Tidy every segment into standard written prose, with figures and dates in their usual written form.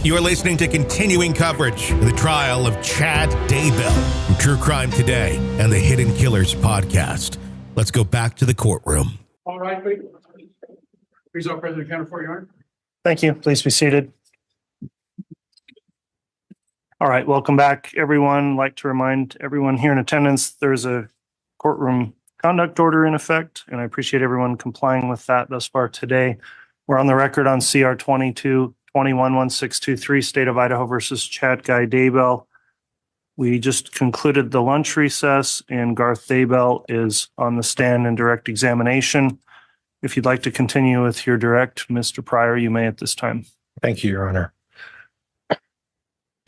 You are listening to continuing coverage of the trial of Chad Daybell from True Crime Today and the Hidden Killers podcast. Let's go back to the courtroom. All right, please, all President Counter for Your Honor. Thank you. Please be seated. All right, welcome back, everyone. I'd like to remind everyone here in attendance, there's a courtroom conduct order in effect, and I appreciate everyone complying with that thus far today. We're on the record on CR 22-21-1623, State of Idaho versus Chad Guy Daybell. We just concluded the lunch recess, and Garth Daybell is on the stand in direct examination. If you'd like to continue with your direct, Mr. Pryor, you may at this time. Thank you, Your Honor.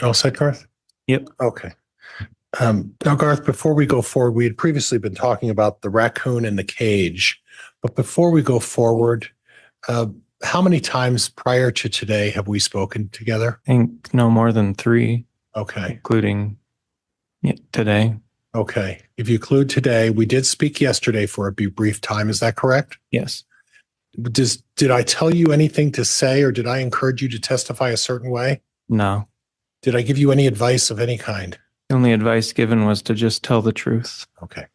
All set, Garth? Yep. Okay. Now, Garth, before we go forward, we had previously been talking about the raccoon in the cage. But before we go forward, how many times prior to today have we spoken together? I think no more than 3. Okay. Including today. Okay. If you include today, we did speak yesterday for a brief time. Is that correct? Yes. Did I tell you anything to say, or did I encourage you to testify a certain way? No. Did I give you any advice of any kind? The only advice given was to just tell the truth. Okay.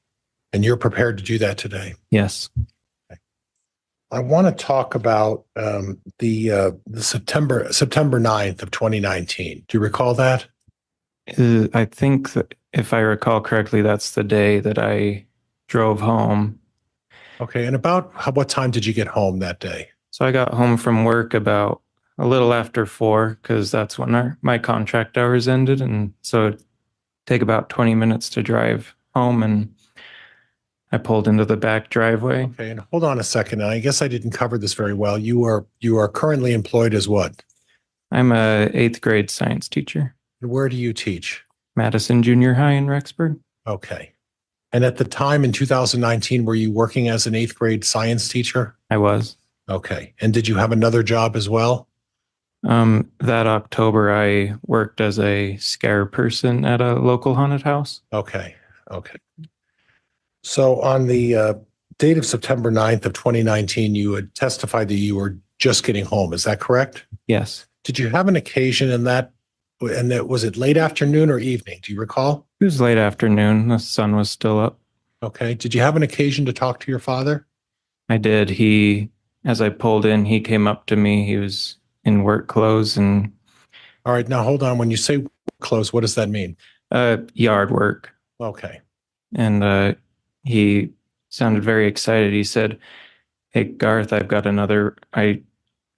And you're prepared to do that today? Yes. Okay. I want to talk about the September 9th of 2019. Do you recall that? I think that if I recall correctly, that's the day that I drove home. Okay. And about what time did you get home that day? So I got home from work about a little after 4, because that's when my contract hours ended. And so it'd take about 20 minutes to drive home, and I pulled into the back driveway. Okay. And hold on a second. I guess I didn't cover this very well. You are currently employed as what? I'm a 8th grade science teacher. And where do you teach? Madison Junior High in Rexburg. Okay. And at the time in 2019, were you working as an 8th grade science teacher? I was. Okay. And did you have another job as well? That October, I worked as a scare person at a local haunted house. Okay. Okay. So on the date of September 9th of 2019, you had testified that you were just getting home. Is that correct? Yes. Did you have an occasion in that, and that was it late afternoon or evening? Do you recall? It was late afternoon. The sun was still up. Okay. Did you have an occasion to talk to your father? I did. As I pulled in, he came up to me. He was in work clothes and... All right. Now, hold on. When you say clothes, what does that mean? Yard work. Okay. And he sounded very excited. He said, "Hey, Garth, I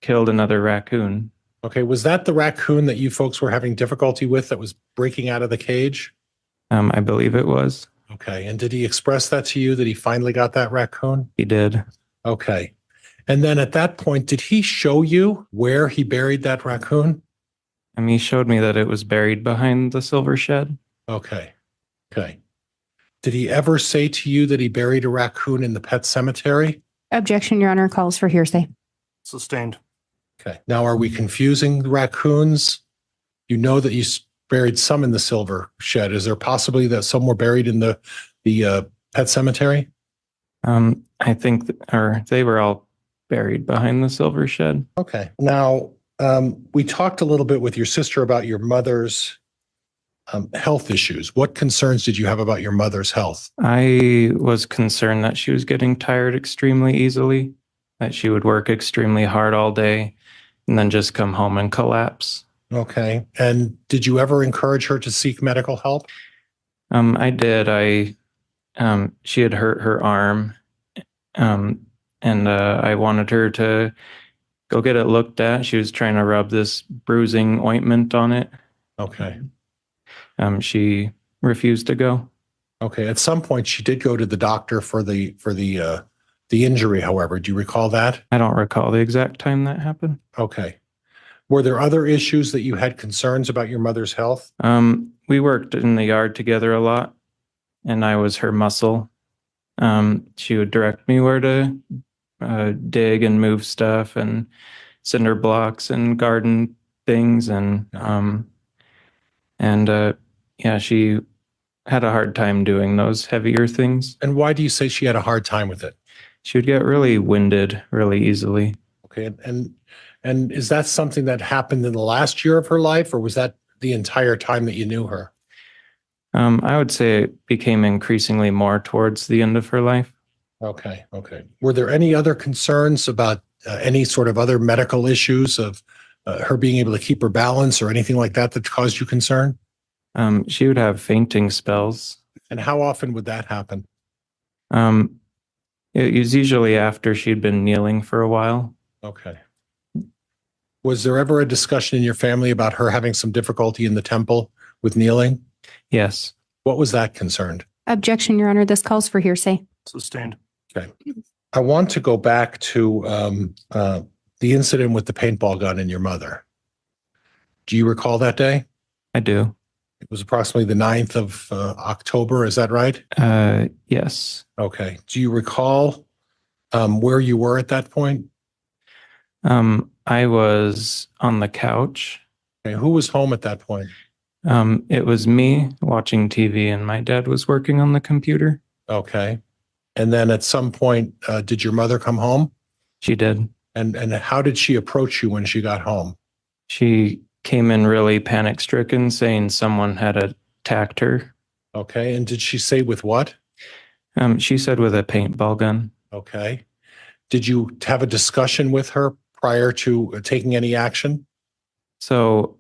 killed another raccoon." Okay. Was that the raccoon that you folks were having difficulty with that was breaking out of the cage? I believe it was. Okay. And did he express that to you, that he finally got that raccoon? He did. Okay. And then at that point, did he show you where he buried that raccoon? He showed me that it was buried behind the silver shed. Okay. Okay. Did he ever say to you that he buried a raccoon in the pet cemetery? Objection, Your Honor, calls for hearsay. Sustained. Okay. Now, are we confusing the raccoons? You know that you buried some in the silver shed. Is there possibly that some were buried in the pet cemetery? I think they were all buried behind the silver shed. Okay. Now, we talked a little bit with your sister about your mother's health issues. What concerns did you have about your mother's health? I was concerned that she was getting tired extremely easily, that she would work extremely hard all day and then just come home and collapse. Okay. And did you ever encourage her to seek medical help? I did. She had hurt her arm, and I wanted her to go get it looked at. She was trying to rub this bruising ointment on it. Okay. She refused to go. Okay. At some point, she did go to the doctor for the injury. However, do you recall that? I don't recall the exact time that happened. Okay. Were there other issues that you had concerns about your mother's health? We worked in the yard together a lot, and I was her muscle. She would direct me where to dig and move stuff and cinder blocks and garden things, and she had a hard time doing those heavier things. And why do you say she had a hard time with it? She would get really winded really easily. Okay. And And is that something that happened in the last year of her life, or was that the entire time that you knew her? I would say it became increasingly more towards the end of her life. Okay. Were there any other concerns about any sort of other medical issues of her being able to keep her balance or anything like that that caused you concern? She would have fainting spells. And how often would that happen? It was usually after she'd been kneeling for a while. Okay. Was there ever a discussion in your family about her having some difficulty in the temple with kneeling? Yes. What was that concerned? Objection, Your Honor. This calls for hearsay. Sustained. Okay. I want to go back to the incident with the paintball gun and your mother. Do you recall that day? I do. It was approximately the 9th of October. Is that right? Yes. Okay. Do you recall where you were at that point? I was on the couch. Okay. Who was home at that point? It was me watching TV and my dad was working on the computer. Okay. And then at some point, did your mother come home? She did. And how did she approach you when she got home? She came in really panic stricken, saying someone had attacked her. Okay. And did she say with what? She said with a paintball gun. Okay. Did you have a discussion with her prior to taking any action? So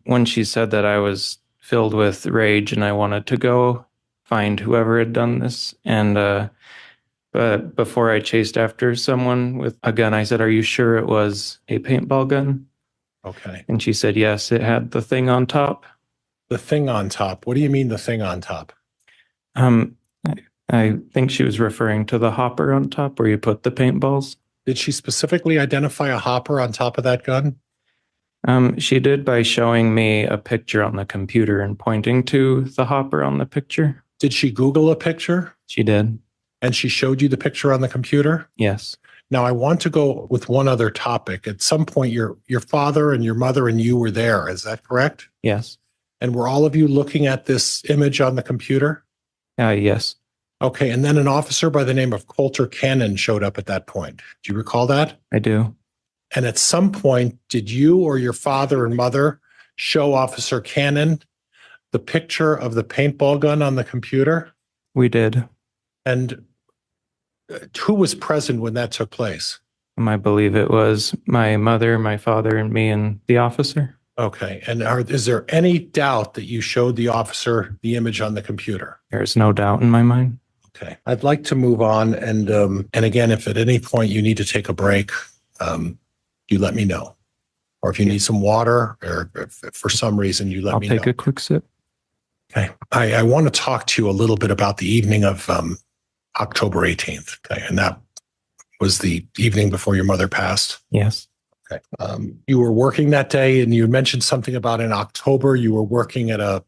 when she said that, I was filled with rage and I wanted to go find whoever had done this. And but before I chased after someone with a gun, I said, "Are you sure it was a paintball gun?" Okay. And she said, "Yes, it had the thing on top." The thing on top. What do you mean the thing on top? I think she was referring to the hopper on top where you put the paintballs. Did she specifically identify a hopper on top of that gun? She did by showing me a picture on the computer and pointing to the hopper on the picture. Did she Google a picture? She did. And she showed you the picture on the computer? Yes. Now, I want to go with one other topic. At some point, your father and your mother and you were there. Is that correct? Yes. And were all of you looking at this image on the computer? Yes. Okay. And then an officer by the name of Coulter Cannon showed up at that point. Do you recall that? I do. And at some point, did you or your father and mother show Officer Cannon the picture of the paintball gun on the computer? We did. And who was present when that took place? I believe it was my mother, my father, and me and the officer. Okay. And is there any doubt that you showed the officer the image on the computer? There's no doubt in my mind. Okay. I'd like to move on. And again, if at any point you need to take a break, you let me know. Or if you need some water or if for some reason you let me know. I'll take a quick sip. Okay. I want to talk to you a little bit about the evening of October 18th. Okay. And that was the evening before your mother passed. Yes. Okay. You were working that day and you mentioned something about in October you were working at a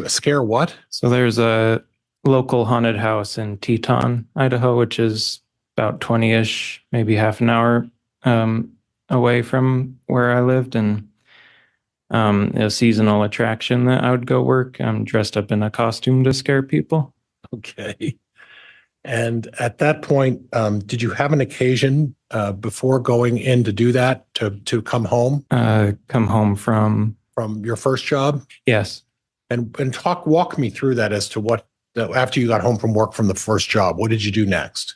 scare what? So there's a local haunted house in Teton, Idaho, which is about 20-ish, maybe half an hour away from where I lived. And a seasonal attraction that I would go work. I'm dressed up in a costume to scare people. Okay. And at that point, did you have an occasion before going in to do that to come home? Come home from your first job? Yes. And walk me through that as to what after you got home from work from the first job, what did you do next?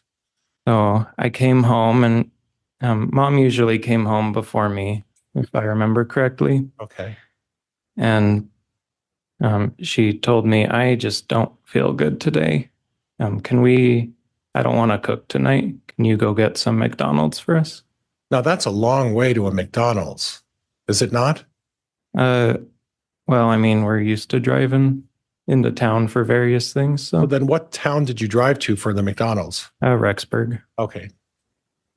So I came home and Mom usually came home before me, if I remember correctly. Okay. And she told me, "I just don't feel good today. I don't want to cook tonight. Can you go get some McDonald's for us?" Now that's a long way to a McDonald's, is it not? Well, I mean, we're used to driving into town for various things. So then what town did you drive to for the McDonald's? Rexburg. Okay.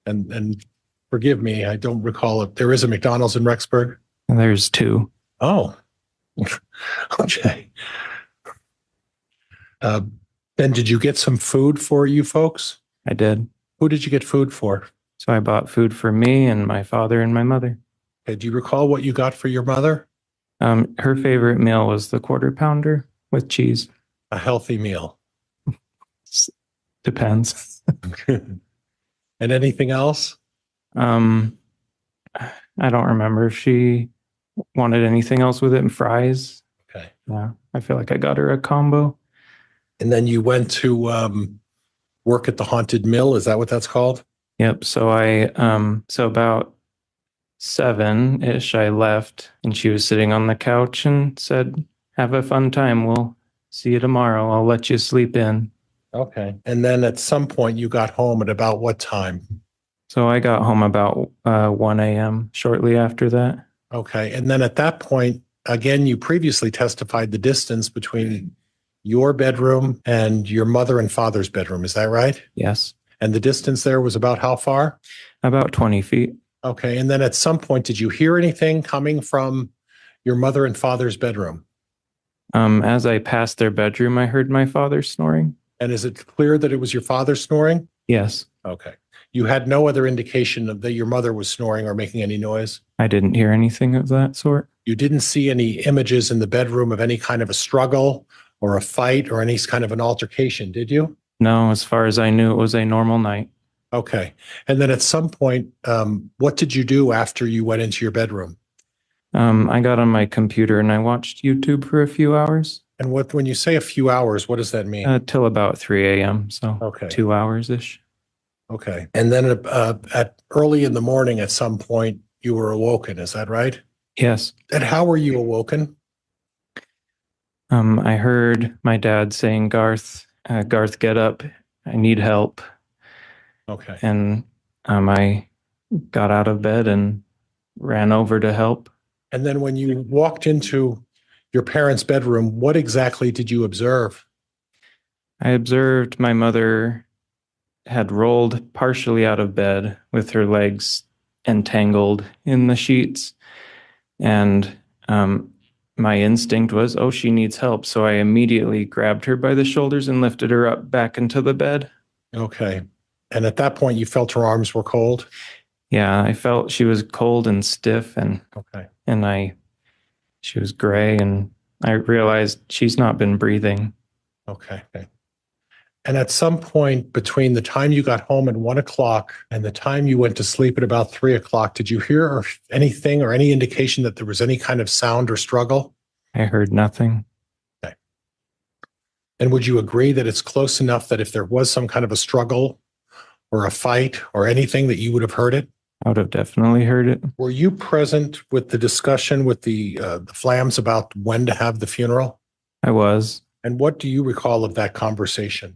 And forgive me, I don't recall it. There is a McDonald's in Rexburg? There's two. Oh, okay. Then did you get some food for you folks? I did. Who did you get food for? So I bought food for me and my father and my mother. Okay, do you recall what you got for your mother? Her favorite meal was the quarter pounder with cheese. A healthy meal. Depends. And anything else? I don't remember if she wanted anything else with it and fries. Okay. Yeah, I feel like I got her a combo. And then you went to work at the Haunted Mill. Is that what that's called? Yep. So about 7-ish, I left and she was sitting on the couch and said, "Have a fun time. We'll see you tomorrow. I'll let you sleep in." Okay. And then at some point you got home at about what time? So I got home about 1 a.m. shortly after that. Okay. And then at that point, again, you previously testified the distance between your bedroom and your mother and father's bedroom. Is that right? Yes. And the distance there was about how far? About 20 feet. Okay. And then at some point, did you hear anything coming from your mother and father's bedroom? As I passed their bedroom, I heard my father snoring. And is it clear that it was your father snoring? Yes. Okay. You had no other indication of that your mother was snoring or making any noise? I didn't hear anything of that sort. You didn't see any images in the bedroom of any kind of a struggle or a fight or any kind of an altercation, did you? No, as far as I knew, it was a normal night. Okay. And then at some point, what did you do after you went into your bedroom? I got on my computer and I watched YouTube for a few hours. And when you say a few hours, what does that mean? Till about 3 a.m. So Okay. 2 hours ish. Okay. And then at early in the morning, at some point, you were awoken. Is that right? Yes. And how were you awoken? I heard my dad saying, Garth, get up. I need help. Okay. And I got out of bed and ran over to help. And then when you walked into your parents' bedroom, what exactly did you observe? I observed my mother had rolled partially out of bed with her legs entangled in the sheets. And my instinct was, oh, she needs help. So I immediately grabbed her by the shoulders and lifted her up back into the bed. Okay. And at that point, you felt her arms were cold? Yeah, I felt she was cold and stiff Okay. she was gray, and I realized she's not been breathing. Okay. And at some point between the time you got home at 1 o'clock and the time you went to sleep at about 3 o'clock, did you hear anything or any indication that there was any kind of sound or struggle? I heard nothing. Okay. And would you agree that it's close enough that if there was some kind of a struggle or a fight or anything that you would have heard it? I would have definitely heard it. Were you present with the discussion with the Flams about when to have the funeral? I was. And what do you recall of that conversation?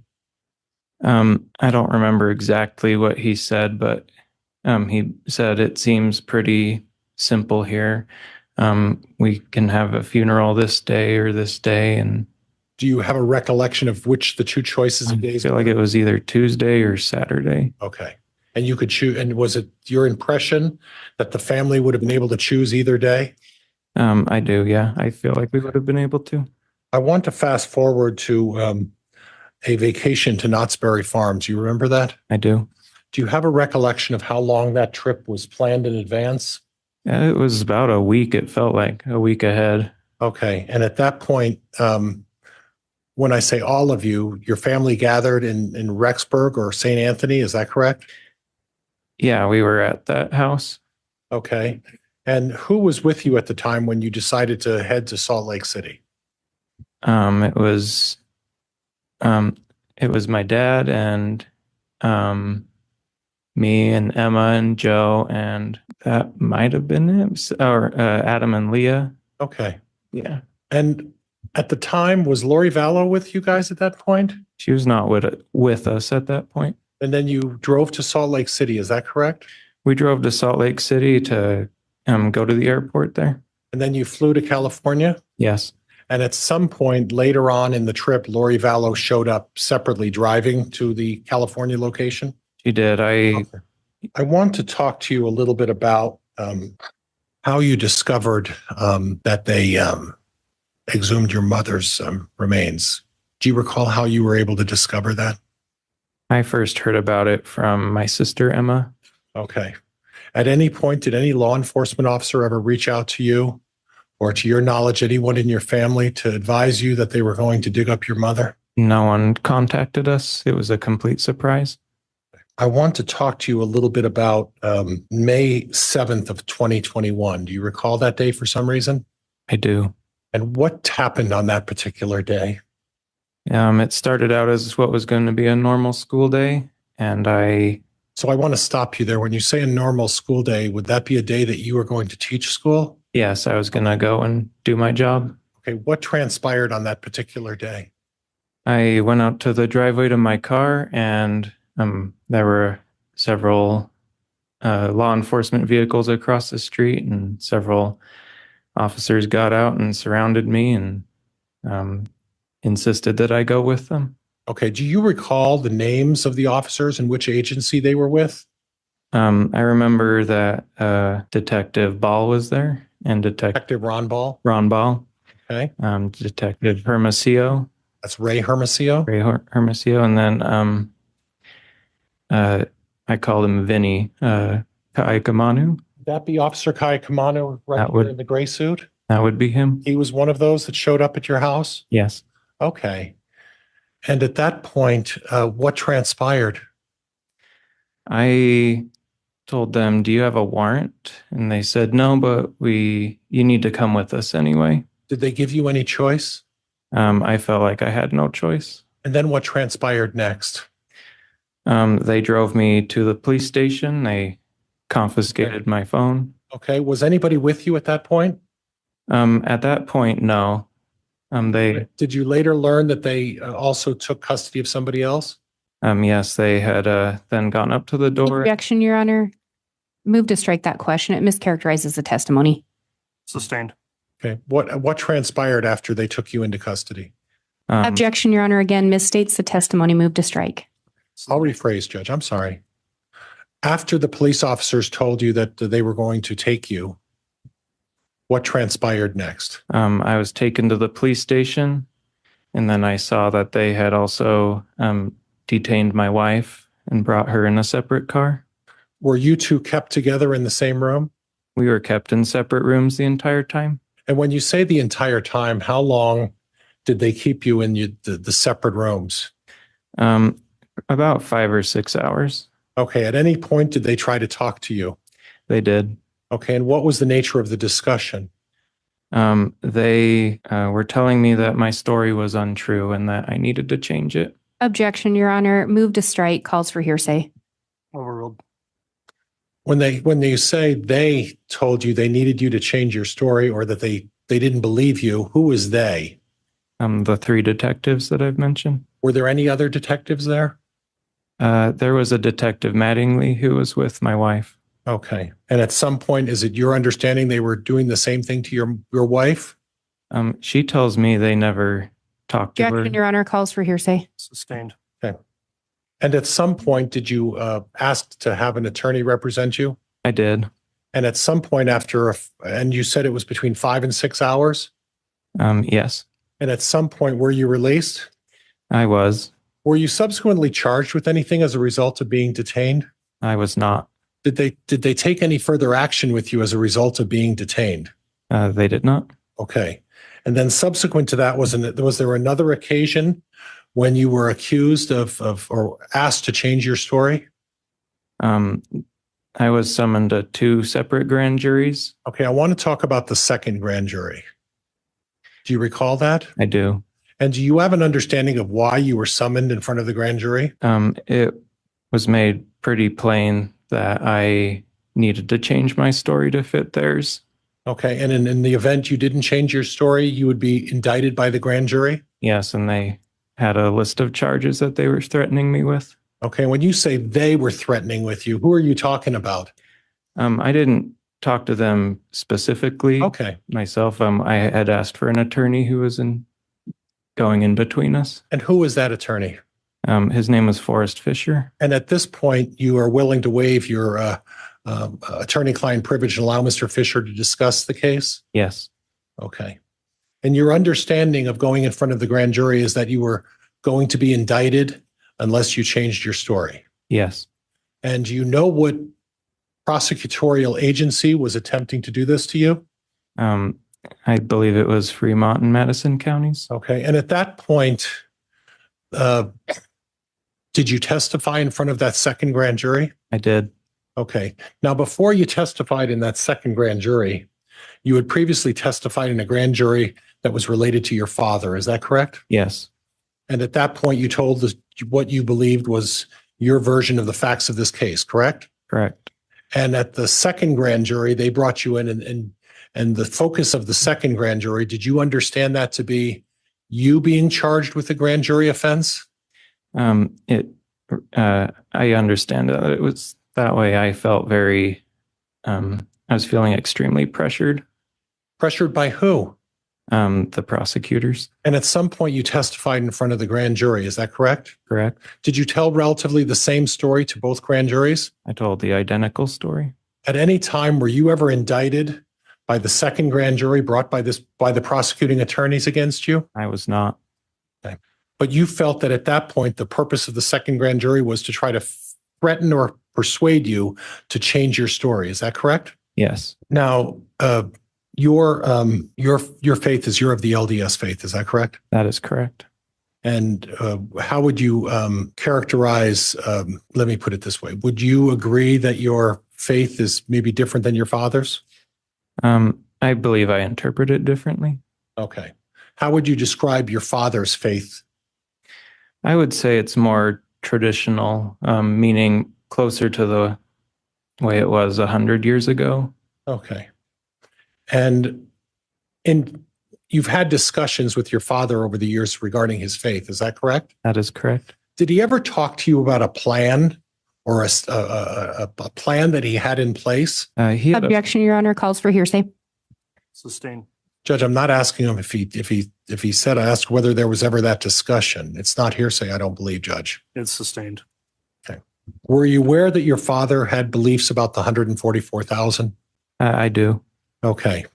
I don't remember exactly what he said, but he said it seems pretty simple here. We can have a funeral this day or this day. And do you have a recollection of which the two choices of days? I feel like it was either Tuesday or Saturday. Okay. And you could choose. And was it your impression that the family would have been able to choose either day? I do. Yeah. I feel like we would have been able to. I want to fast forward to a vacation to Knott's Berry Farms. You remember that? I do. Do you have a recollection of how long that trip was planned in advance? Yeah, it was about a week. It felt like a week ahead. Okay. And at that point, when I say all of you, your family gathered in Rexburg or St. Anthony, is that correct? Yeah, we were at that house. Okay. And who was with you at the time when you decided to head to Salt Lake City? It was my dad and me and Emma and Joe, and that might have been it, or Adam and Leah. Okay. Yeah. And at the time, was Lori Vallow with you guys at that point? She was not with us at that point. And then you drove to Salt Lake City, is that correct? We drove to Salt Lake City to go to the airport there. And then you flew to California? Yes. And at some point later on in the trip, Lori Vallow showed up separately driving to the California location? She did. I want to talk to you a little bit about how you discovered that they exhumed your mother's remains. Do you recall how you were able to discover that? I first heard about it from my sister, Emma. Okay. At any point, did any law enforcement officer ever reach out to you or, to your knowledge, anyone in your family to advise you that they were going to dig up your mother? No one contacted us. It was a complete surprise. I want to talk to you a little bit about May 7th of 2021. Do you recall that day for some reason? I do. And what happened on that particular day? It started out as what was going to be a normal school day, and So I want to stop you there. When you say a normal school day, would that be a day that you were going to teach school? yes, I was going to go and do my job. Okay, what transpired on that particular day? I went out to the driveway to my car, and there were several law enforcement vehicles across the street, and several officers got out and surrounded me and insisted that I go with them. Okay, do you recall the names of the officers and which agency they were with? I remember that Detective Ball was there, and Detective Ron Ball. Ron Ball, Okay, Detective Hermosillo, that's Ray Hermosillo. Hermosillo, and then I called him Vinny Kaikamanu. Would that be Officer Kai Kamano right That here would- in the gray suit? That would be him. He was one of those that showed up at your house? Yes. Okay. And at that point, what transpired? I told them, "Do you have a warrant?" And they said, "No, but you need to come with us anyway." Did they give you any choice? I felt like I had no choice. And then what transpired next? They drove me to the police station. They confiscated my phone. Okay. Was anybody with you at that point? At that point, no. Did you later learn that they also took custody of somebody else? Yes, they had then gone up to the door. Objection, Your Honor. Move to strike that question. It mischaracterizes the testimony. Sustained. Okay. What transpired after they took you into custody? Objection, Your Honor. Again, misstates the testimony. Move to strike. I'll rephrase, Judge. I'm sorry. After the police officers told you that they were going to take you, what transpired next? I was taken to the police station, and then I saw that they had also detained my wife and brought her in a separate car. Were you two kept together in the same room? We were kept in separate rooms the entire time. And when you say the entire time, how long did they keep you in the separate rooms? About 5 or 6 hours. Okay. At any point, did they try to talk to you? They did. Okay. And what was the nature of the discussion? They were telling me that my story was untrue and that I needed to change it. Objection, Your Honor. Move to strike. Calls for hearsay. Overruled. When you say they told you they needed you to change your story or that they didn't believe you, who is they? The 3 detectives that I've mentioned. Were there any other detectives there? There was a Detective Mattingly who was with my wife. Okay. And at some point, is it your understanding they were doing the same thing to your wife? She tells me they never talked to her. Objection, Your Honor. Calls for hearsay. Sustained. And at some point, did you ask to have an attorney represent you? I did. And at some point and you said it was between 5 and 6 hours? Yes, And at some point, were you released? I was. Were you subsequently charged with anything as a result of being detained? I was not. Did they take any further action with you as a result of being detained? They did not. Okay. And then subsequent to that, was there another occasion when you were accused of or asked to change your story? I was summoned to 2 separate grand juries. Okay. I want to talk about the second grand jury. Do you recall that? I do. And do you have an understanding of why you were summoned in front of the grand jury? It was made pretty plain that I needed to change my story to fit theirs. Okay. And in the event you didn't change your story, you would be indicted by the grand jury? Yes, and they had a list of charges that they were threatening me with. Okay. When you say they were threatening with you, who are you talking about? I didn't talk to them specifically Okay. myself. I had asked for an attorney who was going in between us. And who is that attorney? His name was Forrest Fisher. And at this point, you are willing to waive your attorney-client privilege and allow Mr. Fisher to discuss the case? Yes. Okay. And your understanding of going in front of the grand jury is that you were going to be indicted unless you changed your story? Yes. And do you know what prosecutorial agency was attempting to do this to you? I believe it was Fremont and Madison counties. Okay. And at that point, Did you testify in front of that second grand jury? I did. Okay. Now, before you testified in that second grand jury, you had previously testified in a grand jury that was related to your father. Is that correct? Yes. And at that point, you told us what you believed was your version of the facts of this case, correct? Correct. And at the second grand jury, they brought you in and the focus of the second grand jury, did you understand that to be you being charged with a grand jury offense? I understand that it was that way. I felt very, I was feeling extremely pressured. Pressured by who? The prosecutors. And at some point you testified in front of the grand jury. Is that correct? Correct. Did you tell relatively the same story to both grand juries? I told the identical story. At any time, were you ever indicted by the second grand jury brought by the prosecuting attorneys against you? I was not. Okay. But you felt that at that point, the purpose of the second grand jury was to try to threaten or persuade you to change your story. Is that correct? Yes. Now, your faith is you're of the LDS faith. Is that correct? That is correct. And how would you characterize, let me put it this way. Would you agree that your faith is maybe different than your father's? I believe I interpret it differently. Okay. How would you describe your father's faith? I would say it's more traditional, meaning closer to the way it was 100 years ago. Okay. And you've had discussions with your father over the years regarding his faith. Is that correct? That is correct. Did he ever talk to you about a plan or a plan that he had in place? He had Objection, Your Honor, calls for hearsay. Sustained. Judge, I'm not asking him if he said. I asked whether there was ever that discussion. It's not hearsay, I don't believe, Judge. It's sustained. Were you aware that your father had beliefs about the 144,000? I do. Okay.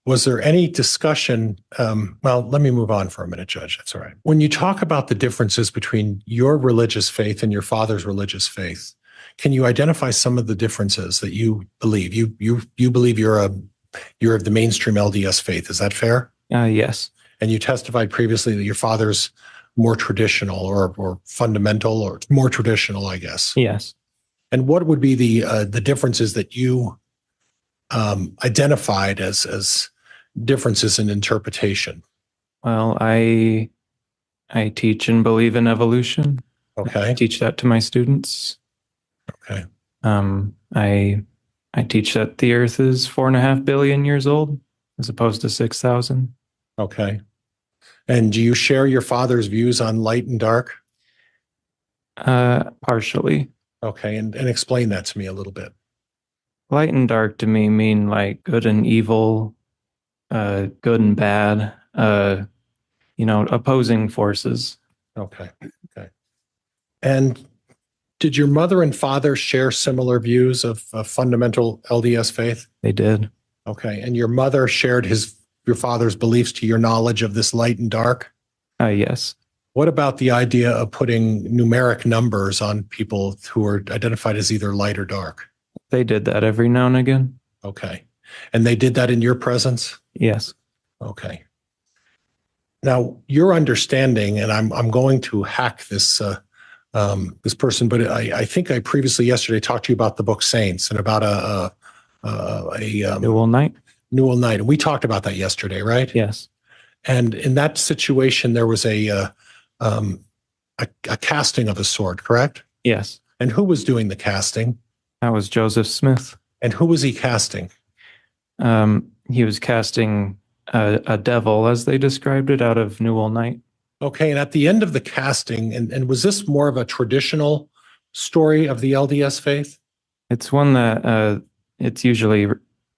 Was there any discussion? Well, let me move on for a minute, Judge. That's all right. When you talk about the differences between your religious faith and your father's religious faith, can you identify some of the differences that you believe? You believe you're of the mainstream LDS faith. Is that fair? Yes. And you testified previously that your father's more traditional or fundamental or more traditional, I guess. Yes. And what would be the differences that you identified as differences in interpretation? Well, I teach and believe in evolution. Okay. I teach that to my students. Okay. I teach that the Earth is 4.5 billion years old, as opposed to 6,000. Okay. And do you share your father's views on light and dark? Partially. Okay. And explain that to me a little bit. Light and dark to me mean like good and evil, good and bad, opposing forces. Okay. Okay. And did your mother and father share similar views of fundamental LDS faith? They did. Okay. And your mother shared your father's beliefs to your knowledge of this light and dark? Yes. What about the idea of putting numeric numbers on people who are identified as either light or dark? They did that every now and again. Okay. And they did that in your presence? Yes. Okay. Now, your understanding, and I'm going to hack this this person, but I think I previously yesterday talked to you about the book Saints and about a Newell Knight. Newell Knight, and we talked about that yesterday, right? Yes. And in that situation, there was a casting of a sword, correct? Yes. And who was doing the casting? That was Joseph Smith. And who was he casting? He was casting a devil, as they described it, out of Newell Knight. Okay, and at the end of the casting, and was this more of a traditional story of the LDS faith? It's one that it's usually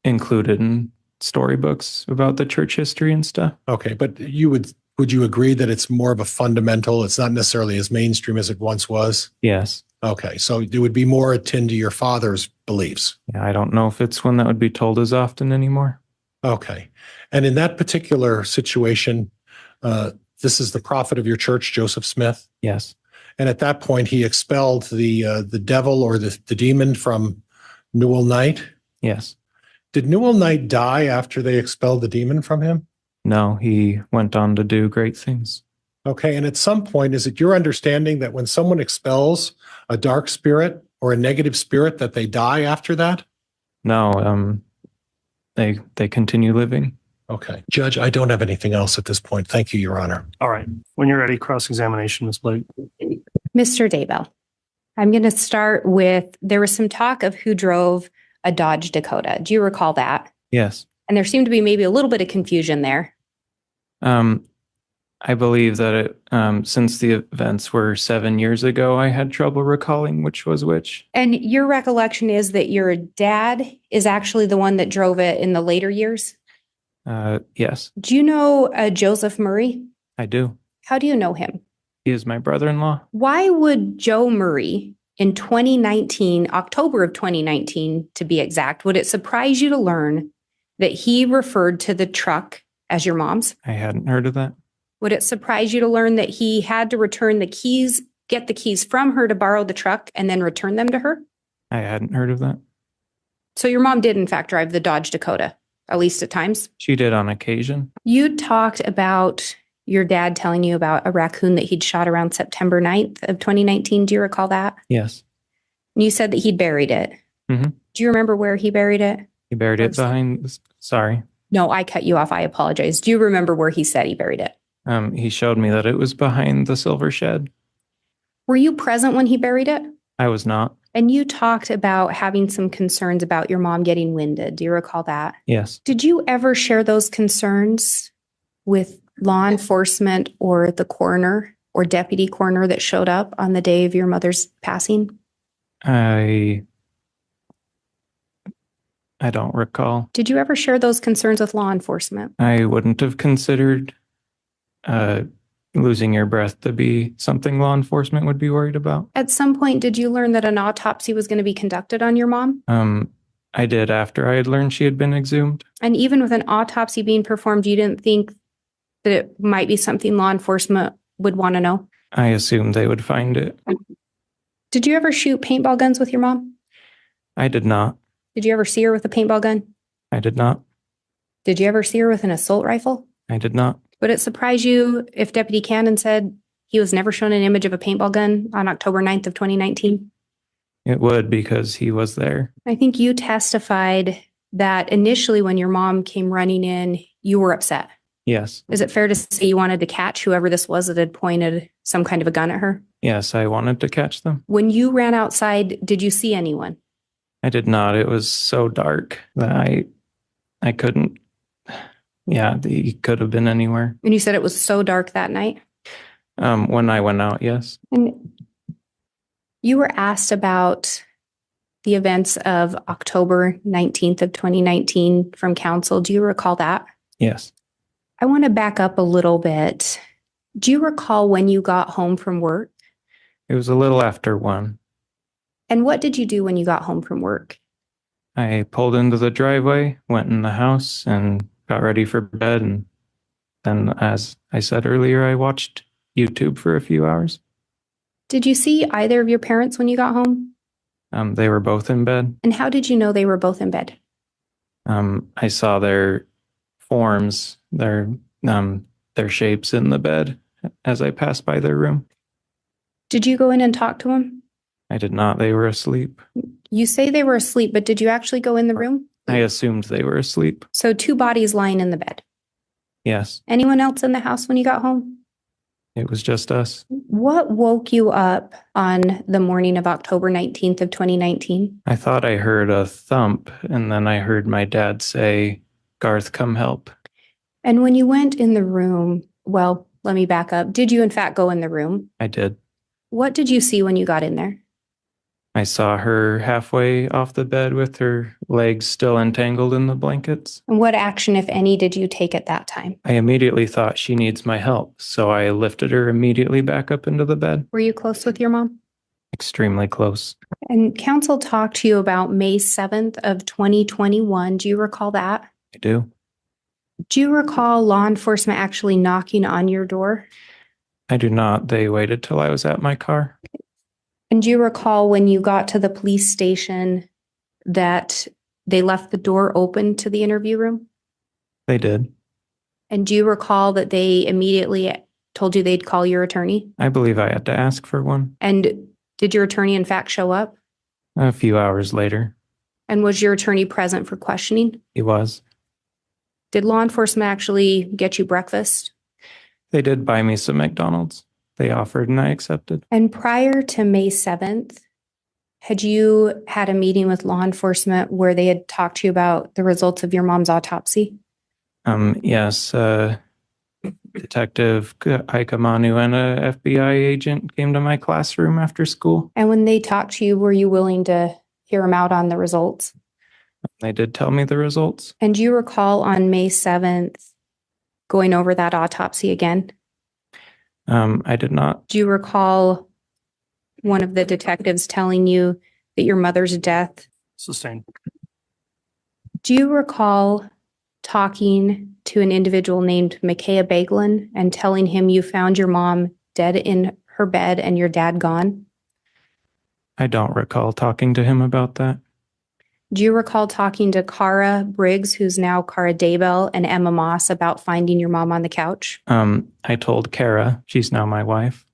included in storybooks about the church history and stuff. Okay, but would you agree that it's more of a fundamental? It's not necessarily as mainstream as it once was? Yes. Okay, so it would be more akin to your father's beliefs. Yeah, I don't know if it's one that would be told as often anymore. Okay, and in that particular situation, this is the prophet of your church, Joseph Smith? Yes. And at that point, he expelled the devil or the demon from Newell Knight? Yes. Did Newell Knight die after they expelled the demon from him? No, he went on to do great things. Okay. And at some point, is it your understanding that when someone expels a dark spirit or a negative spirit that they die after that? No, they continue living. Okay. Judge, I don't have anything else at this point. Thank you, Your Honor. All right. When you're ready, cross-examination, Ms. Blake. Mr. Daybell, I'm going to start with, there was some talk of who drove a Dodge Dakota. Do you recall that? Yes. And there seemed to be maybe a little bit of confusion there. I believe that since the events were 7 years ago, I had trouble recalling which was which. And your recollection is that your dad is actually the one that drove it in the later years? Yes, Do you know Joseph Murray? I do. How do you know him? He is my brother-in-law. Why would Joe Murray in 2019, October of 2019 to be exact, would it surprise you to learn that he referred to the truck as your mom's? I hadn't heard of that. Would it surprise you to learn that he had to return the keys, get the keys from her to borrow the truck and then return them to her? I hadn't heard of that. So your mom did in fact drive the Dodge Dakota, at least at times. She did on occasion. You talked about your dad telling you about a raccoon that he'd shot around September 9th of 2019. Do you recall that? Yes. And you said that he'd buried it. Mhm. Do you remember where he buried it? He buried it behind. Sorry. No, I cut you off. I apologize. Do you remember where he said he buried it? He showed me that it was behind the silver shed. Were you present when he buried it? I was not. And you talked about having some concerns about your mom getting winded. Do you recall that? Yes. Did you ever share those concerns with law enforcement or the coroner or deputy coroner that showed up on the day of your mother's passing? I don't recall. Did you ever share those concerns with law enforcement? I wouldn't have considered losing your breath to be something law enforcement would be worried about. At some point, did you learn that an autopsy was going to be conducted on your mom? I did after I had learned she had been exhumed. And even with an autopsy being performed, you didn't think that it might be something law enforcement would want to know? I assumed they would find it. Did you ever shoot paintball guns with your mom? I did not. Did you ever see her with a paintball gun? I did not. Did you ever see her with an assault rifle? I did not. Would it surprise you if Deputy Cannon said he was never shown an image of a paintball gun on October 9th of 2019? It would, because he was there. I think you testified that initially when your mom came running in, you were upset. Yes. Is it fair to say you wanted to catch whoever this was that had pointed some kind of a gun at her? Yes, I wanted to catch them. When you ran outside, did you see anyone? I did not. It was so dark that I couldn't. Yeah, he could have been anywhere. And you said it was so dark that night? When I went out, yes. And you were asked about the events of October 19th of 2019 from counsel. Do you recall that? Yes. I want to back up a little bit. Do you recall when you got home from work? It was a little after 1. And what did you do when you got home from work? I pulled into the driveway, went in the house, and got ready for bed. And then, as I said earlier, I watched YouTube for a few hours. Did you see either of your parents when you got home? They were both in bed. And how did you know they were both in bed? I saw their forms, their shapes in the bed as I passed by their room. Did you go in and talk to them? I did not. They were asleep. You say they were asleep, but did you actually go in the room? I assumed they were asleep. So 2 bodies lying in the bed. Yes. Anyone else in the house when you got home? It was just us. What woke you up on the morning of October 19th of 2019? I thought I heard a thump, and then I heard my dad say, "Garth, come help." And when you went in the room, well, let me back up. Did you in fact go in the room? I did. What did you see when you got in there? I saw her halfway off the bed with her legs still entangled in the blankets. And what action, if any, did you take at that time? I immediately thought she needs my help, so I lifted her immediately back up into the bed. Were you close with your mom? Extremely close. And counsel talked to you about May 7th of 2021. Do you recall that? I do. Do you recall law enforcement actually knocking on your door? I do not. They waited till I was at my car. And do you recall when you got to the police station that they left the door open to the interview room? They did. And do you recall that they immediately told you they'd call your attorney? I believe I had to ask for one And did your attorney in fact show up? a few hours later. And was your attorney present for questioning? He was. Did law enforcement actually get you breakfast? They did buy me some McDonald's. They offered and I accepted. And prior to May 7th, had you had a meeting with law enforcement where they had talked to you about the results of your mom's autopsy? Yes, Detective Ika Manu and a FBI agent came to my classroom after school. And when they talked to you, were you willing to hear them out on the results? They did tell me the results. And do you recall on May 7th going over that autopsy again? I did not. Do you recall one of the detectives telling you that your mother's death? Sustained. Do you recall talking to an individual named Micaiah Baglin and telling him you found your mom dead in her bed and your dad gone? I don't recall talking to him about that. Do you recall talking to Cara Briggs, who's now Cara Daybell, and Emma Moss about finding your mom on the couch? I told Kara, she's now my wife.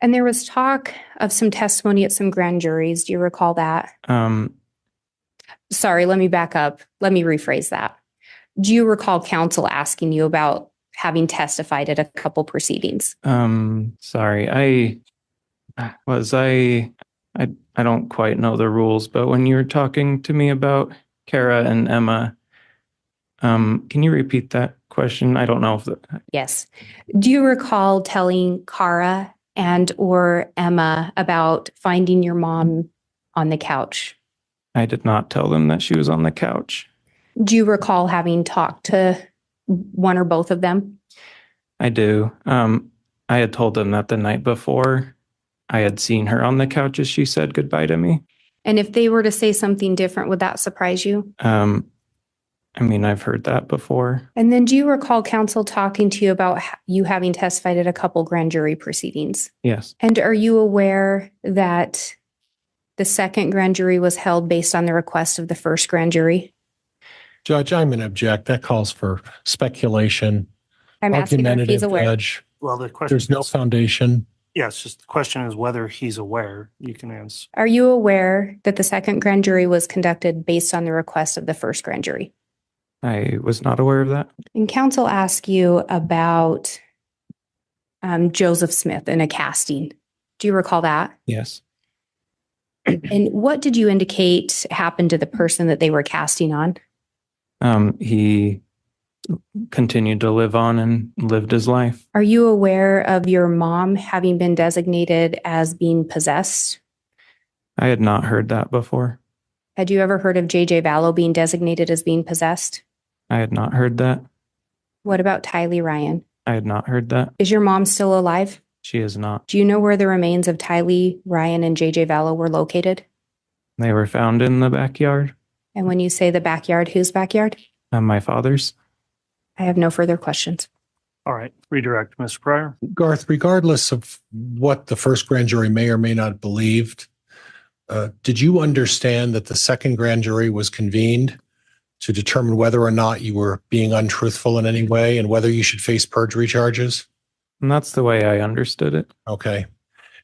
And there was talk of some testimony at some grand juries. Do you recall that? Sorry, let me back up. Let me rephrase that. Do you recall counsel asking you about having testified at a couple proceedings? Sorry, I don't quite know the rules, but when you were talking to me about Kara and Emma, can you repeat that question? I don't know if Yes. Do you recall telling Cara and or Emma about finding your mom on the couch? I did not tell them that she was on the couch. Do you recall having talked to one or both of them? I do. I had told them that the night before I had seen her on the couch as she said goodbye to me. And if they were to say something different, would that surprise you? I mean, I've heard that before. And then do you recall counsel talking to you about you having testified at a couple grand jury proceedings? Yes. And are you aware that the second grand jury was held based on the request of the first grand jury? Judge, I'm going to object. That calls for speculation. I'm asking her if he's Argumentative, aware. Judge. Well, the question There's no is, foundation. yes, just the question is whether he's aware. You can answer. Are you aware that the second grand jury was conducted based on the request of the first grand jury? I was not aware of that. And counsel asked you about Joseph Smith in a casting. Do you recall that? Yes. And what did you indicate happened to the person that they were casting on? He continued to live on and lived his life. Are you aware of your mom having been designated as being possessed? I had not heard that before. Had you ever heard of J.J. Vallow being designated as being possessed? I had not heard that. What about Tylee Ryan? I had not heard that. Is your mom still alive? She is not. Do you know where the remains of Tylee Ryan and J.J. Vallow were located? They were found in the backyard. And when you say the backyard, whose backyard? My father's. I have no further questions. All right. Redirect, Mr. Pryor. Garth, regardless of what the first grand jury may or may not have believed, did you understand that the second grand jury was convened to determine whether or not you were being untruthful in any way and whether you should face perjury charges? And that's the way I understood it. Okay.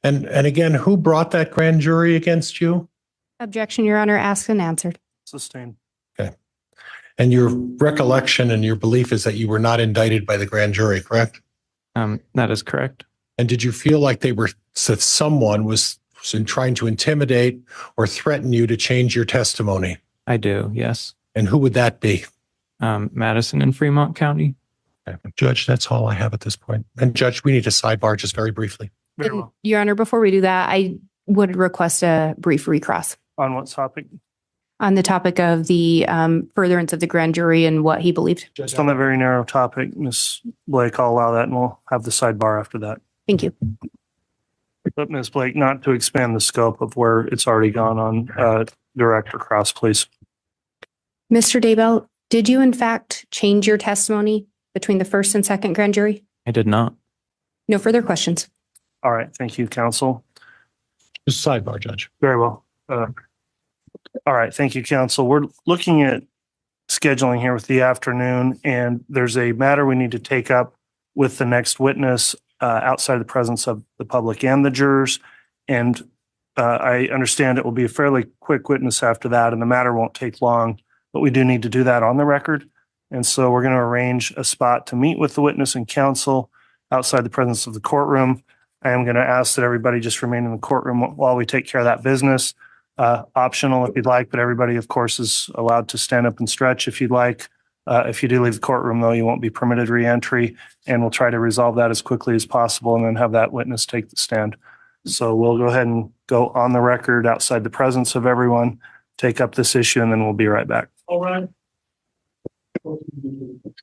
And again, who brought that grand jury against you? Objection, Your Honor, asked and answered. Sustained. And your recollection and your belief is that you were not indicted by the grand jury, correct? That is correct. And did you feel like that someone was trying to intimidate or threaten you to change your testimony? I do, yes. And who would that be? Madison and Fremont County. Okay. Judge, that's all I have at this point. And Judge, we need to sidebar just very briefly. Very well. Your Honor, before we do that, I would request a brief recross On what topic? on the topic of the furtherance of the grand jury and what he believed. Just on that very narrow topic, Ms. Blake, I'll allow that and we'll have the sidebar after that. Thank you. But Ms. Blake, not to expand the scope of where it's already gone on, direct or cross, please. Mr. Daybell, did you in fact change your testimony between the first and second grand jury? I did not. No further questions. All right. Thank you, counsel. Just sidebar, Judge. Very well. All right. Thank you, counsel. We're looking at scheduling here with the afternoon, and there's a matter we need to take up with the next witness. outside the presence of the public and the jurors. And I understand it will be a fairly quick witness after that, and the matter won't take long, but we do need to do that on the record. And so we're going to arrange a spot to meet with the witness and counsel outside the presence of the courtroom. I am going to ask that everybody just remain in the courtroom while we take care of that business. Optional if you'd like, but everybody, of course, is allowed to stand up and stretch if you'd like. If you do leave the courtroom, though, you won't be permitted re-entry, and we'll try to resolve that as quickly as possible and then have that witness take the stand. So we'll go ahead and go on the record outside the presence of everyone, take up this issue, and then we'll be right back. All right.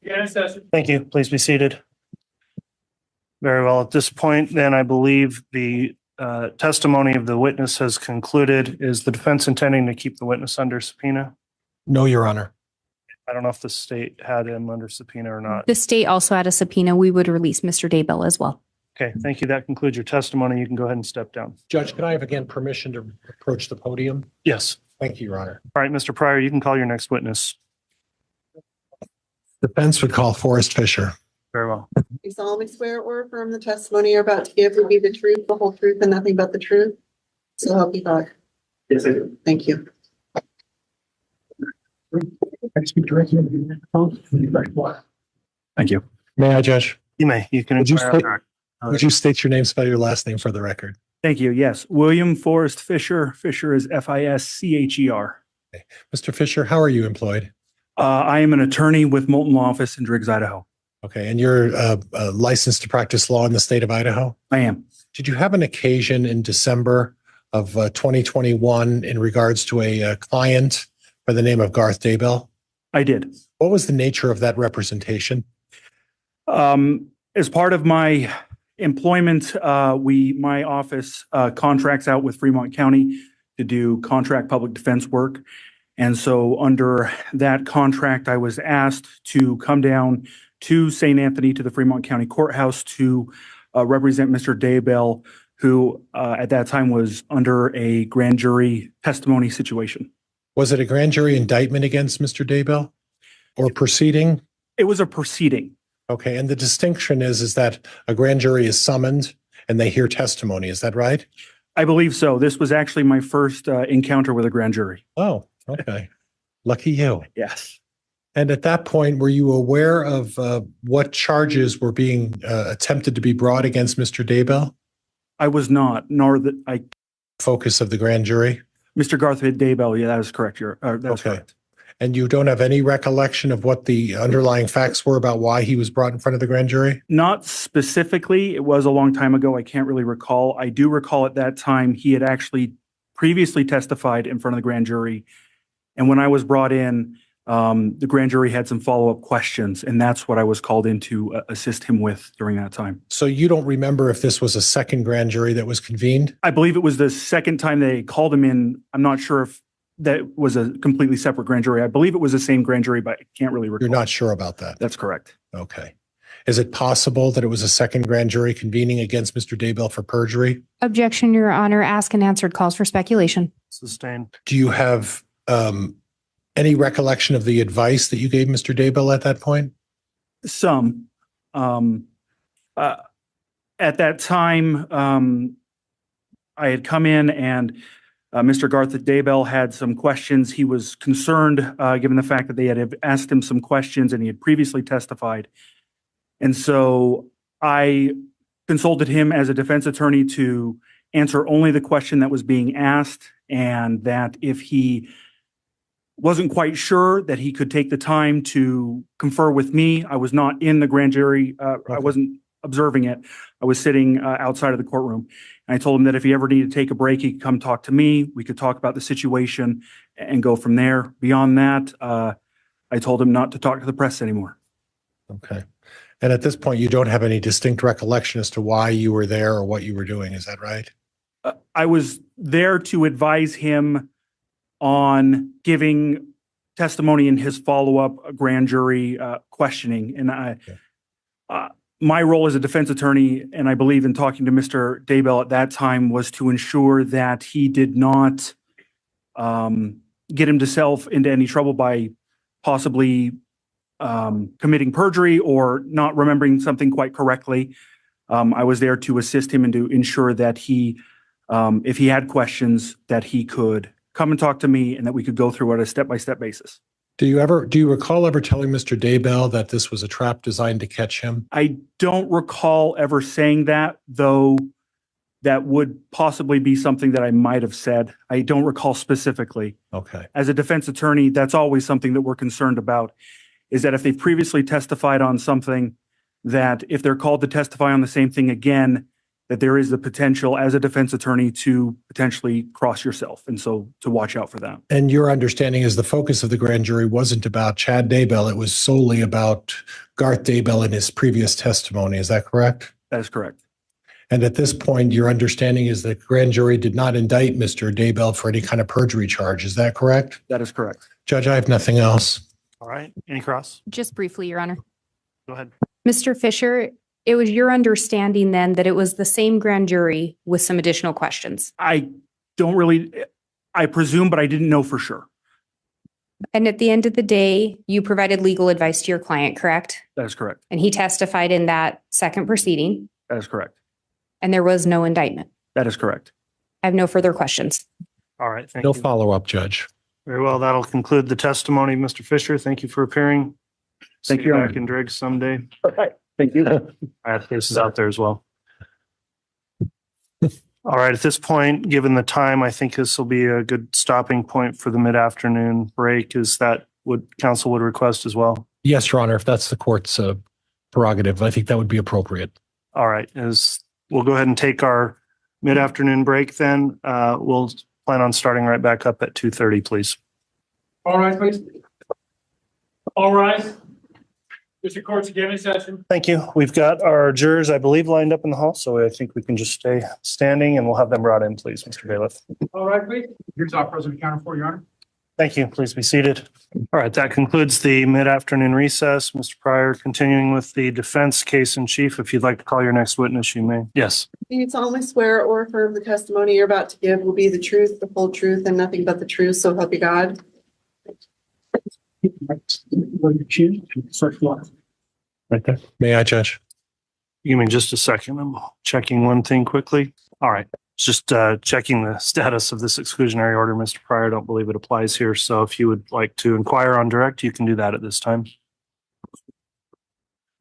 Yeah, session. Thank you. Please be seated. Very well. At this point, then, I believe the testimony of the witness has concluded. Is the defense intending to keep the witness under subpoena? No, Your Honor. I don't know if the state had him under subpoena or not. The state also had a subpoena. We would release Mr. Daybell as well. Okay, thank you. That concludes your testimony. You can go ahead and step down. Judge, can I have again permission to approach the podium? Yes. Thank you, Your Honor. All right, Mr. Pryor, you can call your next witness. Defense would call Forrest Fisher. Very well. You solemnly swear or affirm the testimony you're about to give will be the truth, the whole truth, and nothing but the truth? So help you God. Yes, I do. Thank you. Thank you. May I, Judge? You may. You can. Would you inquire. Would you state your name, spell your last name for the record? Thank you. Yes. William Forrest Fisher. Fisher is Fischer. Mr. Fisher, how are you employed? I am an attorney with Moulton Law Office in Driggs, Idaho. Okay, and you're licensed to practice law in the state of Idaho? I am. Did you have an occasion in December of 2021 in regards to a client by the name of Garth Daybell? I did. What was the nature of that representation? As part of my employment, my office contracts out with Fremont County to do contract public defense work. And so under that contract, I was asked to come down to St. Anthony to the Fremont County Courthouse to represent Mr. Daybell, who at that time was under a grand jury testimony situation. Was it a grand jury indictment against Mr. Daybell or proceeding? It was a proceeding. Okay, and the distinction is that a grand jury is summoned and they hear testimony. Is that right? I believe so. This was actually my first encounter with a grand jury. Oh, okay. Lucky you. Yes. And at that point, were you aware of what charges were being attempted to be brought against Mr. Daybell? I was not, nor that I. Focus of the grand jury? Mr. Garth Daybell, yeah, that is correct. That's Okay. correct. And you don't have any recollection of what the underlying facts were about why he was brought in front of the grand jury? Not specifically. It was a long time ago. I can't really recall. I do recall at that time he had actually previously testified in front of the grand jury. And when I was brought in, the grand jury had some follow-up questions, and that's what I was called in to assist him with during that time. So you don't remember if this was a second grand jury that was convened? I believe it was the second time they called him in. I'm not sure if that was a completely separate grand jury. I believe it was the same grand jury, but I can't really recall. You're not sure about that? That's correct. Okay. Is it possible that it was a second grand jury convening against Mr. Daybell for perjury? Objection, Your Honor. Asked and answered calls for speculation. Sustained. Do you have any recollection of the advice that you gave Mr. Daybell at that point? Some. At that time, I had come in and Mr. Garth Daybell had some questions. He was concerned, given the fact that they had asked him some questions and he had previously testified. And so I consulted him as a defense attorney to answer only the question that was being asked, and that if he wasn't quite sure, that he could take the time to confer with me. I was not in the grand jury. I wasn't observing it. I was sitting outside of the courtroom. And I told him that if he ever needed to take a break, he could come talk to me. We could talk about the situation and go from there. Beyond that, I told him not to talk to the press anymore. Okay. And at this point, you don't have any distinct recollection as to why you were there or what you were doing. Is that right? I was there to advise him on giving testimony in his follow-up grand jury questioning. And my role as a defense attorney, and I believe in talking to Mr. Daybell at that time, was to ensure that he did not get himself into any trouble by possibly committing perjury or not remembering something quite correctly. I was there to assist him and to ensure that he, if he had questions, that he could come and talk to me and that we could go through it on a step-by-step basis. Do you recall ever telling Mr. Daybell that this was a trap designed to catch him? I don't recall ever saying that, though that would possibly be something that I might have said. I don't recall specifically. Okay. As a defense attorney, that's always something that we're concerned about, is that if they've previously testified on something, that if they're called to testify on the same thing again, that there is the potential as a defense attorney to potentially cross yourself. And so to watch out for that. And your understanding is the focus of the grand jury wasn't about Chad Daybell. It was solely about Garth Daybell and his previous testimony. Is that correct? That is correct. And at this point, your understanding is that grand jury did not indict Mr. Daybell for any kind of perjury charge. Is that correct? That is correct. Judge, I have nothing else. All right. Any cross? Just briefly, Your Honor. Go ahead. Mr. Fisher, it was your understanding then that it was the same grand jury with some additional questions. I presume, but I didn't know for sure. And at the end of the day, you provided legal advice to your client, correct? That is correct. And he testified in that second proceeding, That is correct. and there was no indictment. That is correct. I have no further questions. All right. Thank No you. follow-up, Judge. Very well. That'll conclude the testimony. Mr. Fisher, thank you for appearing. Thank See you, Your back Honor. in Driggs someday. All right. Thank you. I have cases out there as well. All right. At this point, given the time, I think this will be a good stopping point for the mid-afternoon break. Is that what council would request as well? Yes, Your Honor, if that's the court's prerogative, I think that would be appropriate. All right. We'll go ahead and take our mid-afternoon break then. We'll plan on starting right back up at 2:30, please. All right, please. All rise. District Court's again in session. Thank you. We've got our jurors, I believe, lined up in the hall, so I think we can just stay standing and we'll have them brought in, please, Mr. Bailiff. All right, please. Here's our President Counter for Your Honor. Thank you. Please be seated. All right, that concludes the mid-afternoon recess. Mr. Pryor, continuing with the defense case in chief, if you'd like to call your next witness, you may. Yes. Do you solemnly swear or affirm the testimony you're about to give will be the truth, the whole truth, and nothing but the truth, so help you God? Right there. May I, Judge? Give me just a second. I'm checking one thing quickly. All right. Just checking the status of this exclusionary order, Mr. Pryor. I don't believe it applies here. So if you would like to inquire on direct, you can do that at this time.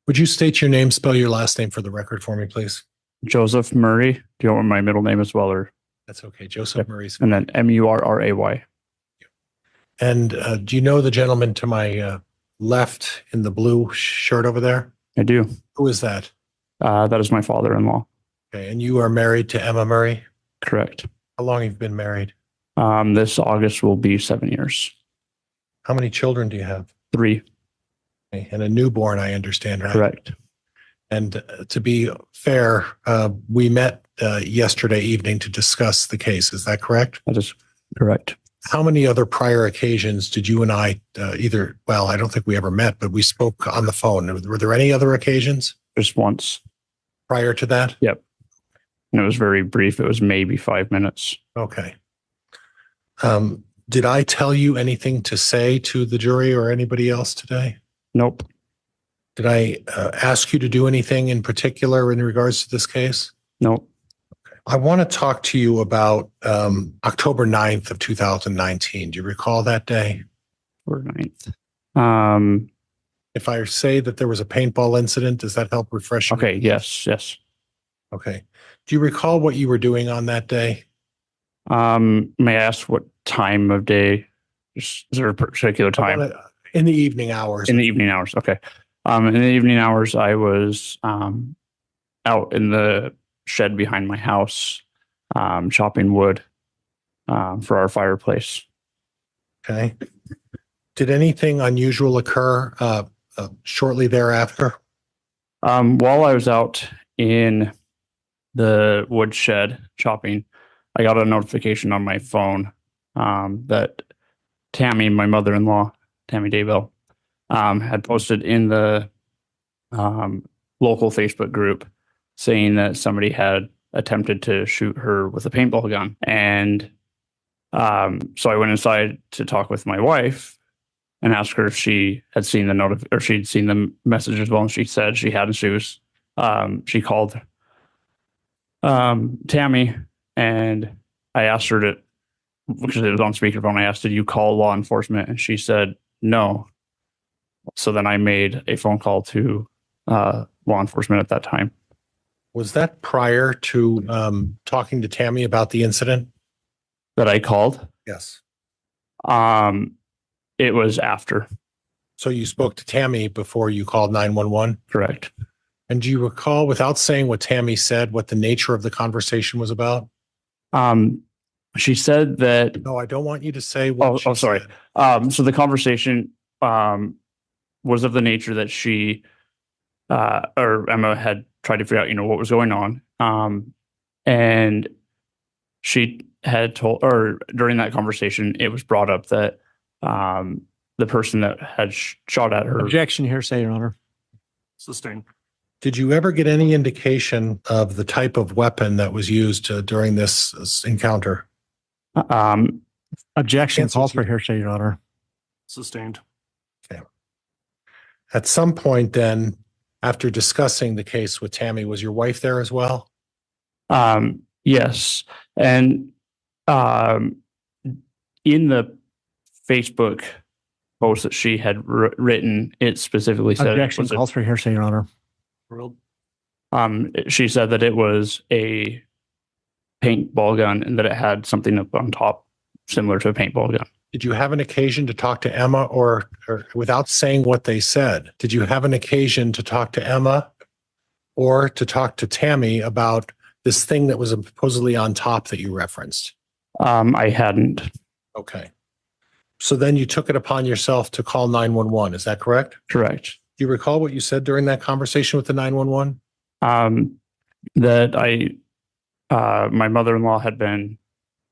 Would you state your name, spell your last name for the record for me, please? Joseph Murray. Do you want my middle name as well, or That's okay. Joseph Murray's. and then Murray? And do you know the gentleman to my left in the blue shirt over there? I do. Who is that? That is my father-in-law. Okay. And you are married to Emma Murray? Correct. How long have you been married? This August will be 7 years. How many children do you have? 3. Okay. And a newborn, I understand, right? Correct. And to be fair, we met yesterday evening to discuss the case. Is that correct? That is correct. How many other prior occasions did you and I I don't think we ever met, but we spoke on the phone. Were there any other occasions Just once. prior to that? Yep. And it was very brief. It was maybe 5 minutes. Okay. Did I tell you anything to say to the jury or anybody else today? Nope. Did I ask you to do anything in particular in regards to this case? Nope. I want to talk to you about October 9th of 2019. Do you recall that day? Or 9th. If I say that there was a paintball incident, does that help refresh you? Okay. Yes. Okay. Do you recall what you were doing on that day? May I ask what time of day? Is there a particular time? In the evening hours. In the evening hours. Okay. In the evening hours, I was out in the shed behind my house, chopping wood for our fireplace. Okay. Did anything unusual occur shortly thereafter? While I was out in the wood shed chopping, I got a notification on my phone that Tammy, my mother-in-law, Tammy Daybell, had posted in the local Facebook group saying that somebody had attempted to shoot her with a paintball gun. And so I went inside to talk with my wife and asked her if she had seen the she'd seen the message as well. And she said she had, and she called Tammy, and I asked her to, because it was on speakerphone, I asked, did you call law enforcement? And she said no. So then I made a phone call to law enforcement at that time. Was that prior to talking to Tammy about the incident? That I called? Yes. It was after. So you spoke to Tammy before you called 911? Correct. And do you recall, without saying what Tammy said, what the nature of the conversation was about? She said that. No, I don't want you to say what she sorry. said. So the conversation was of the nature that she or Emma had tried to figure out, what was going on. And she had told, or during that conversation, it was brought up that the person that had shot at her. Objection, hearsay, Your Honor. Sustained. Did you ever get any indication of the type of weapon that was used during this encounter? Objection, Answers calls for you. hearsay, Your Honor. Sustained. Okay. At some point then, after discussing the case with Tammy, was your wife there as well? Yes. And in the Facebook post that she had written, it specifically said. Objection, calls for hearsay, Your Honor. She said that it was a paintball gun and that it had something up on top similar to a paintball gun. Did you have an occasion to talk to Emma or without saying what they said, did you have an occasion to talk to Emma or to talk to Tammy about this thing that was supposedly on top that you referenced? I hadn't. Okay. So then you took it upon yourself to call 911. Is that correct? Correct. Do you recall what you said during that conversation with the 911? That my mother-in-law had been,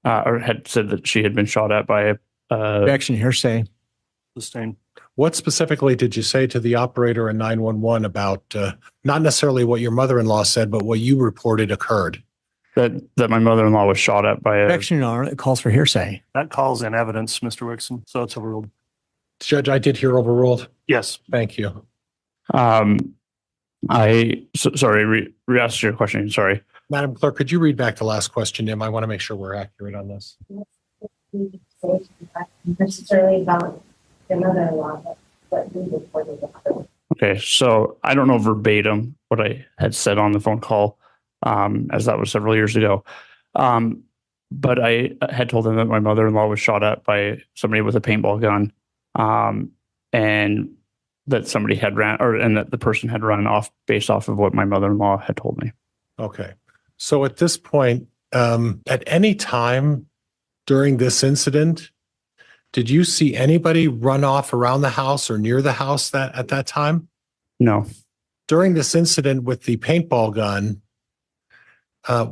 or had said that she had been shot at by a. Objection, hearsay. Sustained. What specifically did you say to the operator in 911 about not necessarily what your mother-in-law said, but what you reported occurred? That my mother-in-law was shot at by a. Objection, Your Honor. It calls for hearsay. That calls in evidence, Mr. Wixon, so it's overruled. Judge, I did hear overruled. Yes. Thank you. Sorry, re-ask your question. Sorry. Madam Clerk, could you read back the last question, Nim? I want to make sure we're accurate on this. Necessarily about the mother-in-law, but we reported it. Okay, so I don't know verbatim what I had said on the phone call, as that was several years ago. But I had told them that my mother-in-law was shot at by somebody with a paintball gun, and that somebody had and that the person had run off based off of what my mother-in-law had told me. Okay. So at this point, at any time during this incident, did you see anybody run off around the house or near the house at that time? No. During this incident with the paintball gun,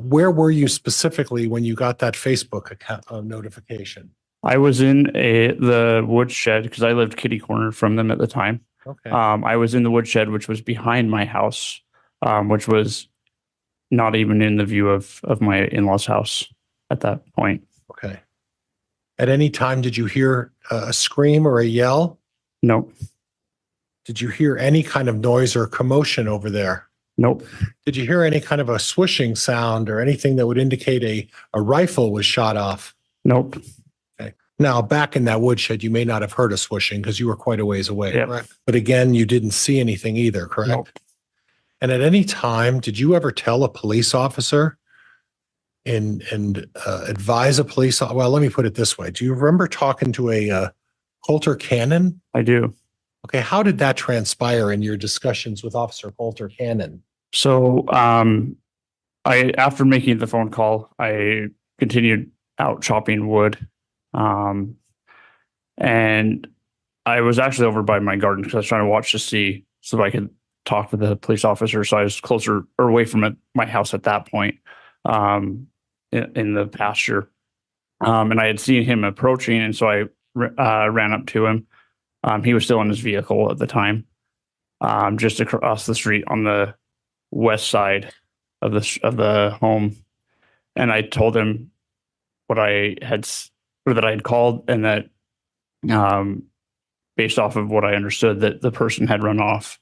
where were you specifically when you got that Facebook account notification? I was in the woodshed because I lived kitty corner from them at the time. Okay. I was in the woodshed, which was behind my house, which was not even in the view of my in-laws' house at that point. Okay. At any time, did you hear a scream or a yell? Nope. Did you hear any kind of noise or commotion over there? Nope. Did you hear any kind of a swishing sound or anything that would indicate a rifle was shot off? Nope. Okay. Now, back in that woodshed, you may not have heard a swishing because you were quite a ways away, Yep. correct? But again, you didn't see anything either, correct? Nope. And at any time, did you ever tell a police officer and advise a police? Well, let me put it this way. Do you remember talking to a Coulter Cannon? I do. Okay. How did that transpire in your discussions with Officer Coulter Cannon? So, after making the phone call, I continued out chopping wood. And I was actually over by my garden because I was trying to watch to see so that I could talk to the police officer. So I was closer or away from my house at that point, in the pasture. And I had seen him approaching. And so I ran up to him. He was still in his vehicle at the time, just across the street on the west side of the home. And I told him what I had, or that I had called, and that, based off of what I understood, that the person had run off.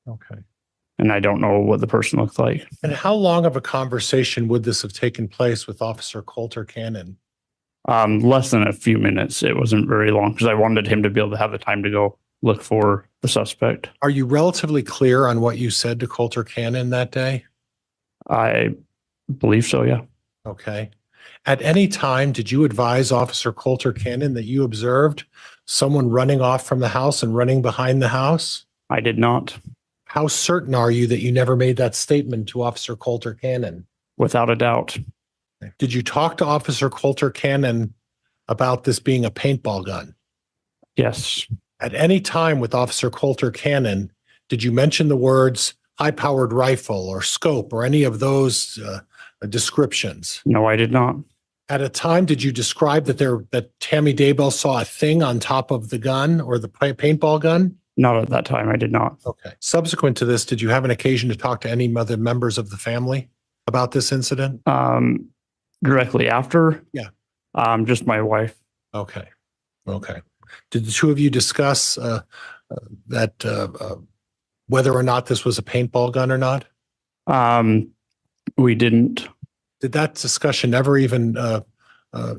Okay. and I don't know what the person looked like. And how long of a conversation would this have taken place with Officer Coulter Cannon? Less than a few minutes. It wasn't very long because I wanted him to be able to have the time to go look for the suspect. Are you relatively clear on what you said to Coulter Cannon that day? I believe so, yeah. Okay. At any time, did you advise Officer Coulter Cannon that you observed someone running off from the house and running behind the house? I did not. How certain are you that you never made that statement to Officer Coulter Cannon? Without a doubt. Did you talk to Officer Coulter Cannon about this being a paintball gun? Yes. At any time with Officer Coulter Cannon, did you mention the words high-powered rifle or scope or any of those descriptions? No, I did not. At a time, did you describe that Tammy Daybell saw a thing on top of the gun or the paintball gun? Not at that time. I did not. Okay. Subsequent to this, did you have an occasion to talk to any other members of the family about this incident? Directly after? Yeah. Just my wife. Okay. Okay. Did the two of you discuss whether or not this was a paintball gun or not? We didn't. Did that discussion ever even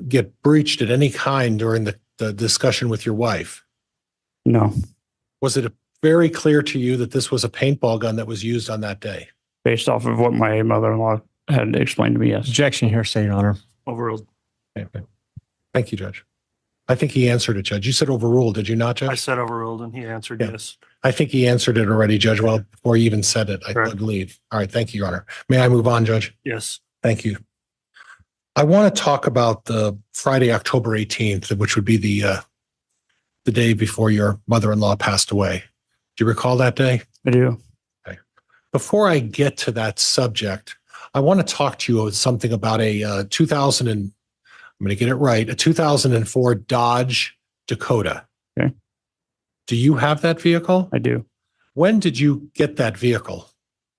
get breached at any kind during the discussion with your wife? No. Was it very clear to you that this was a paintball gun that was used on that day? Based off of what my mother-in-law had explained to me, yes. Objection hearsay, Your Honor. Overruled. Okay. Thank you, Judge. I think he answered it, Judge. You said overruled, did you not, Judge? I said overruled and he answered Yeah. yes. I think he answered it already, Judge, well, before he even said it, I Correct. believe. All right, thank you, Your Honor. May I move on, Judge? Yes. Thank you. I want to talk about the Friday, October 18th, which would be the day before your mother-in-law passed away. Do you recall that day? I do. Okay. Before I get to that subject, I want to talk to you something about a 2004 Dodge Dakota. Okay. Do you have that vehicle? I do. When did you get that vehicle?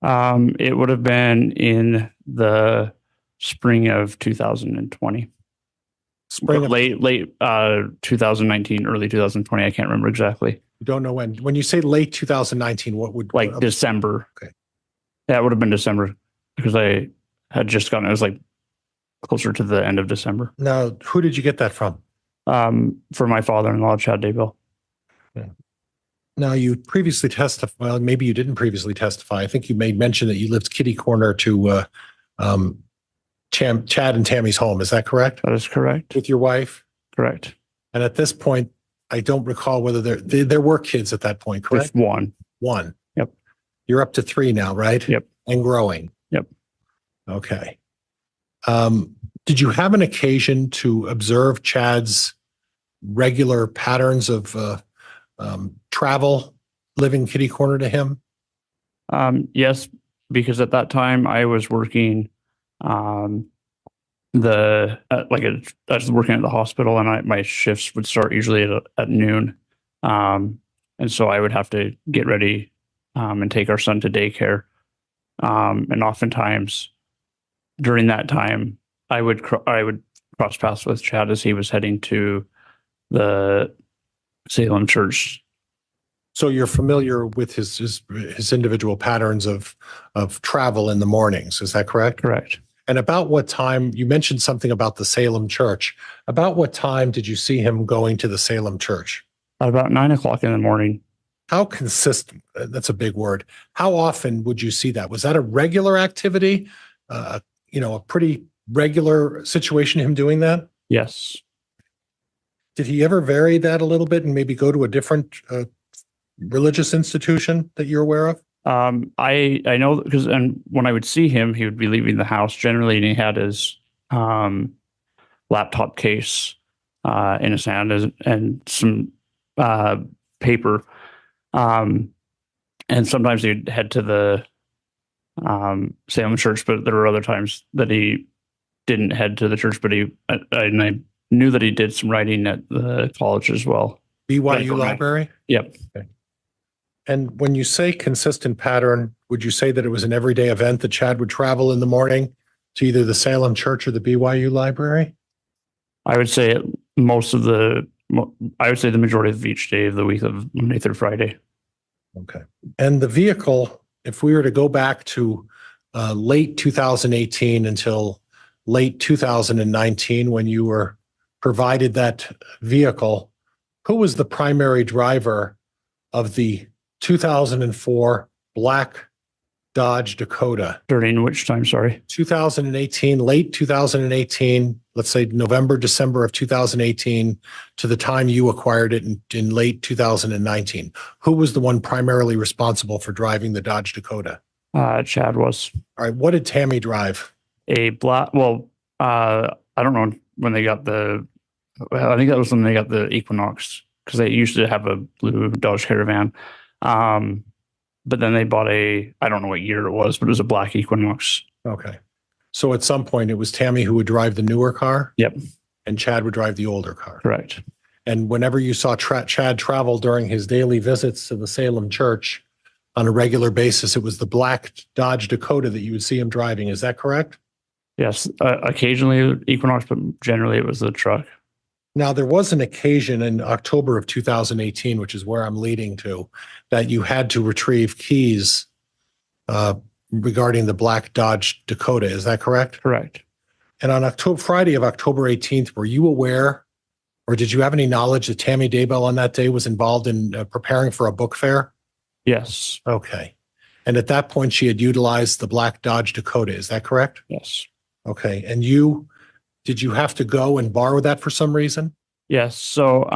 It would have been in the spring of 2020. Spring of, late 2019, early 2020. I can't remember exactly. you don't know when. When you say late 2019, what would Like December. Okay. Yeah, it would have been December because I had just gotten, it was like closer to the end of December. Now, who did you get that from? For my father-in-law, Chad Daybell. Now, you previously testified, well, maybe you didn't previously testify. I think you made mention that you lived kitty corner to Chad and Tammy's home. Is that correct? That is correct. With your wife? Correct. And at this point, I don't recall whether there were kids at that point, correct? Just one. One. Yep. You're up to 3 now, right? Yep. And growing. Yep. Okay. Did you have an occasion to observe Chad's regular patterns of travel, living kitty corner to him? Yes, because at that time I was working I was working at the hospital, and my shifts would start usually at noon. And so I would have to get ready and take our son to daycare. And oftentimes during that time, I would cross paths with Chad as he was heading to the Salem church. So you're familiar with his individual patterns of travel in the mornings, is that correct? Correct. And about what time, you mentioned something about the Salem church. About what time did you see him going to the Salem church? At about 9 o'clock in the morning. How consistent, that's a big word. How often would you see that? Was that a regular activity? A pretty regular situation, him doing that? Yes. Did he ever vary that a little bit and maybe go to a different religious institution that you're aware of? I know because, and when I would see him, he would be leaving the house generally, and he had his laptop case in his hand and some paper. And sometimes he'd head to the Salem church, but there were other times that he didn't head to the church, but I knew that he did some writing at the college as well. BYU library? Yep. Okay. And when you say consistent pattern, would you say that it was an everyday event that Chad would travel in the morning to either the Salem church or the BYU library? I would say the majority of each day of the week of Monday through Friday. Okay. And the vehicle if we were to go back to late 2018 until late 2019, when you were provided that vehicle, who was the primary driver of the 2004 black Dodge Dakota? During which time, sorry? 2018, late 2018, let's say November, December of 2018 to the time you acquired it in late 2019. Who was the one primarily responsible for driving the Dodge Dakota? Chad was. All right. What did Tammy drive? A black, well, I don't know when they got I think that was when they got the Equinox, because they used to have a blue Dodge Caravan. But then they bought I don't know what year it was, but it was a black Equinox. Okay. So at some point it was Tammy who would drive the newer car? Yep. And Chad would drive the older car? Correct. And whenever you saw Chad travel during his daily visits to the Salem church on a regular basis, it was the black Dodge Dakota that you would see him driving. Is that correct? Yes. Occasionally Equinox, but generally it was the truck. Now, there was an occasion in October of 2018, which is where I'm leading to, that you had to retrieve keys regarding the black Dodge Dakota. Is that correct? Correct. And on Friday of October 18th, were you aware, or did you have any knowledge that Tammy Daybell on that day was involved in preparing for a book fair? Yes. Okay. And at that point, she had utilized the black Dodge Dakota. Is that correct? Yes. Okay. And did you have to go and borrow that for some reason? Yes. So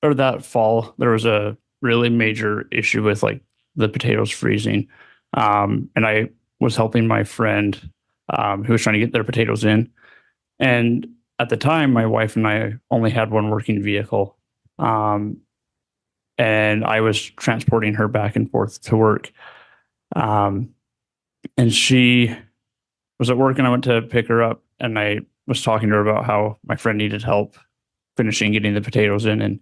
that fall, there was a really major issue with like the potatoes freezing. And I was helping my friend who was trying to get their potatoes in. And at the time, my wife and I only had one working vehicle. And I was transporting her back and forth to work. And she was at work, and I went to pick her up, and I was talking to her about how my friend needed help finishing getting the potatoes in,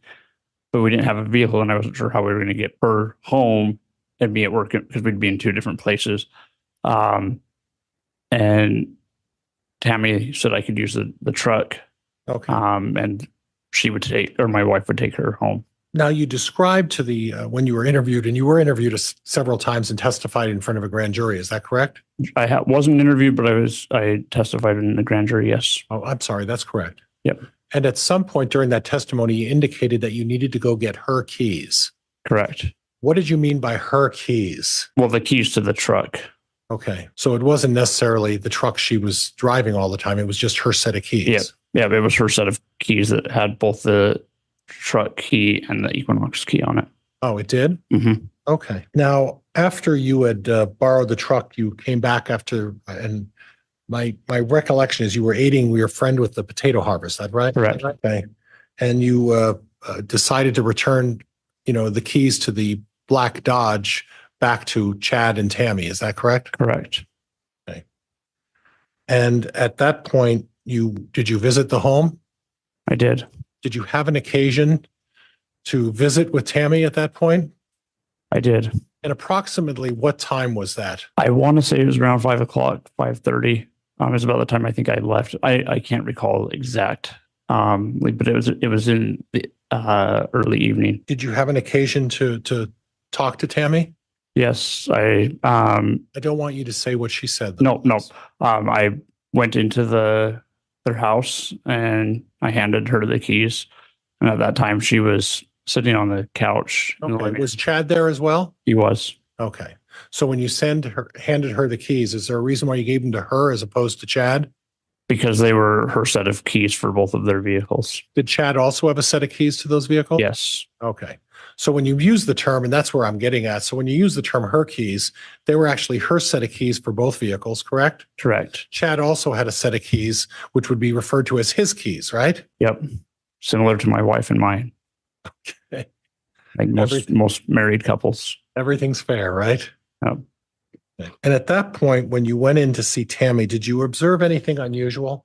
but we didn't have a vehicle, and I wasn't sure how we were going to get her home and be at work because we'd be in two different places. And Tammy said I could use the truck. Okay. And my wife would take her home. Now, you described to when you were interviewed, and you were interviewed several times and testified in front of a grand jury. Is that correct? I wasn't interviewed, but I testified in the grand jury. Yes. Oh, I'm sorry. That's correct. Yep. And at some point during that testimony, you indicated that you needed to go get her keys. Correct. What did you mean by her keys? Well, the keys to the truck. Okay. So it wasn't necessarily the truck she was driving all the time. It was just her set of keys. Yeah. It was her set of keys that had both the truck key and the Equinox key on it. Oh, it did? Mm-hmm. Okay. Now, after you had borrowed the truck, you came back after, and my recollection is you were aiding your friend with the potato harvest. Is that right? Correct. Okay. And you decided to return, the keys to the black Dodge back to Chad and Tammy. Is that correct? Correct. Okay. And at that point, did you visit the home? I did. Did you have an occasion to visit with Tammy at that point? I did. And approximately what time was that? I want to say it was around 5:00, 5:30. It was about the time I think I left. I can't recall exact, but it was in the early evening. Did you have an occasion to talk to Tammy? Yes, I don't want you to say what she said, though. No. I went into their house and I handed her the keys. And at that time, she was sitting on the couch. Okay. Was Chad there as well? He was. Okay. So when you handed her the keys, is there a reason why you gave them to her as opposed to Chad? Because they were her set of keys for both of their vehicles. Did Chad also have a set of keys to those vehicles? Yes. Okay. So when you use the term, and that's where I'm getting at. So when you use the term her keys, they were actually her set of keys for both vehicles, correct? Correct. Chad also had a set of keys, which would be referred to as his keys, right? Yep. Similar to my wife and mine. Okay. Like most married couples. Everything's fair, right? Yep. Okay. And at that point, when you went in to see Tammy, did you observe anything unusual?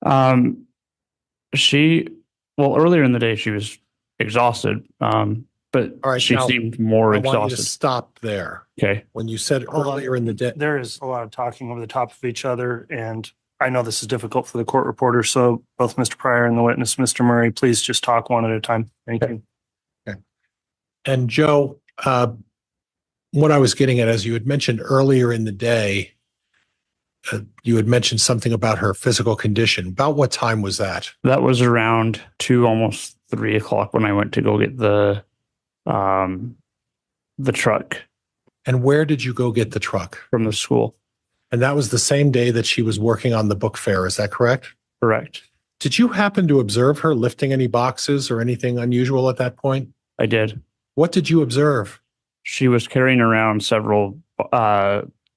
Earlier in the day, she was exhausted, but All right, she seemed more I exhausted. want you to stop there. Okay. When you said earlier in the day, There is a lot of talking over the top of each other, and I know this is difficult for the court reporter. So both Mr. Pryor and the witness, Mr. Murray, please just talk one at a time. Thank you. and Joe, what I was getting at, as you had mentioned earlier in the day, you had mentioned something about her physical condition. About what time was that? That was around 2, almost 3 o'clock when I went to go get the truck And where did you go get the truck? from the school. And that was the same day that she was working on the book fair. Is that correct? Correct. Did you happen to observe her lifting any boxes or anything unusual at that point? I did. What did you observe? She was carrying around several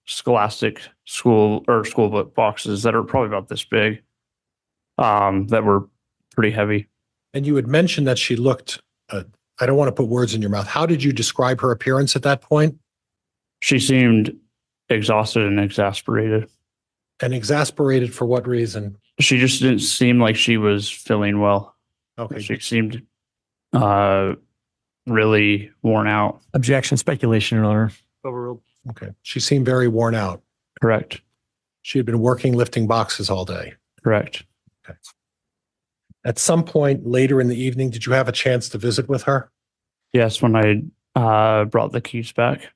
scholastic school book boxes that are probably about this big, that were pretty heavy. And you had mentioned that she looked, I don't want to put words in your mouth. How did you describe her appearance at that point? She seemed exhausted and exasperated. And exasperated for what reason? She just didn't seem like she was feeling well. Okay. She seemed really worn out. Objection, speculation, Your Honor. Overruled. Okay. She seemed very worn out. Correct. She had been working lifting boxes all day. Correct. Okay. At some point later in the evening, did you have a chance to visit with her? Yes, when I brought the keys back.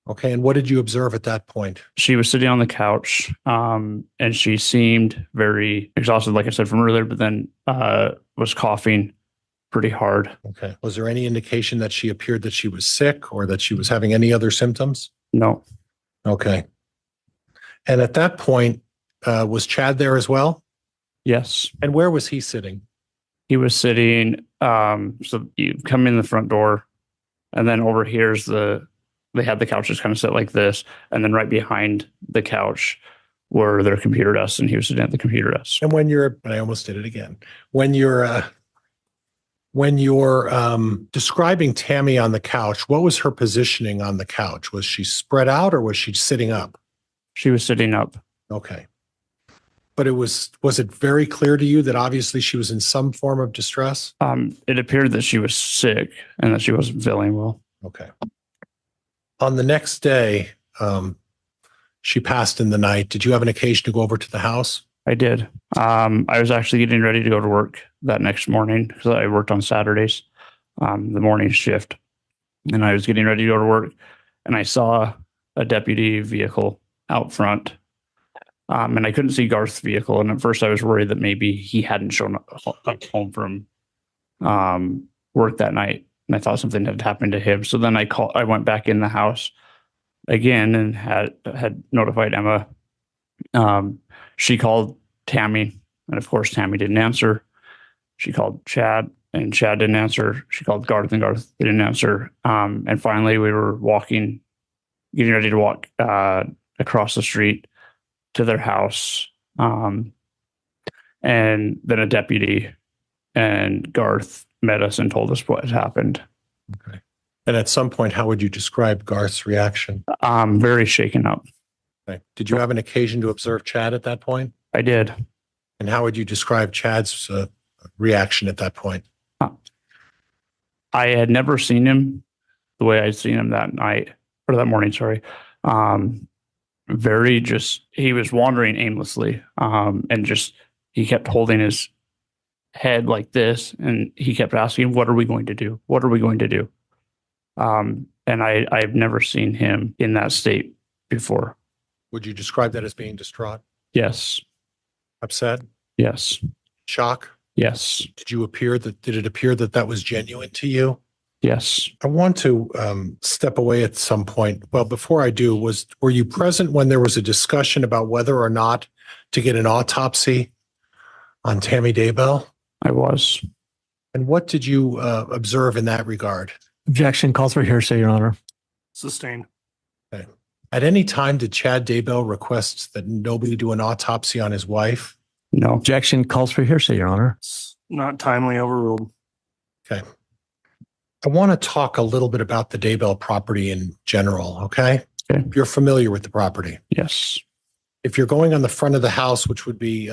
Okay. And what did you observe at that point? She was sitting on the couch, and she seemed very exhausted, like I said from earlier, but then was coughing pretty hard. Okay. Was there any indication that she appeared that she was sick or that she was having any other symptoms? No. Okay. And at that point, was Chad there as well? Yes. And where was he sitting? He was sitting, so you come in the front door, and then over here's they had the couches kind of set like this, and then right behind the couch were their computer desks, and he was sitting at the computer desk. And I almost did it again. When you're describing Tammy on the couch, what was her positioning on the couch? Was she spread out or was she sitting up? She was sitting up. Okay. But was it very clear to you that obviously she was in some form of distress? It appeared that she was sick and that she wasn't feeling well. Okay. On the next day, she passed in the night. Did you have an occasion to go over to the house? I did. I was actually getting ready to go to work that next morning because I worked on Saturdays, the morning shift. And I was getting ready to go to work, and I saw a deputy vehicle out front. And I couldn't see Garth's vehicle. And at first I was worried that maybe he hadn't shown up home from work that night. And I thought something had happened to him. So then I went back in the house again and had notified Emma. She called Tammy, and of course Tammy didn't answer. She called Chad, and Chad didn't answer. She called Garth, and Garth didn't answer. And finally we were getting ready to walk across the street to their house. And then a deputy and Garth met us and told us what had happened. Okay. And at some point, how would you describe Garth's reaction? Very shaken up. Okay. Did you have an occasion to observe Chad at that point? I did. And how would you describe Chad's reaction at that point? I had never seen him the way I'd seen him that morning, sorry. He was wandering aimlessly, and he kept holding his head like this, and he kept asking, "What are we going to do? What are we going to do?" And I've never seen him in that state before. Would you describe that as being distraught? Yes. Upset? Yes. Shock? Yes. Did it appear that that was genuine to you? Yes. I want to step away at some point. Well, before I do, were you present when there was a discussion about whether or not to get an autopsy on Tammy Daybell? I was. And what did you observe in that regard? Objection, calls for hearsay, Your Honor. Sustained. Okay. At any time, did Chad Daybell request that nobody do an autopsy on his wife? No. Objection, calls for hearsay, Your Honor. Not timely, overruled. Okay. I want to talk a little bit about the Daybell property in general, okay? Okay. You're familiar with the property. Yes. If you're going on the front of the house, which would be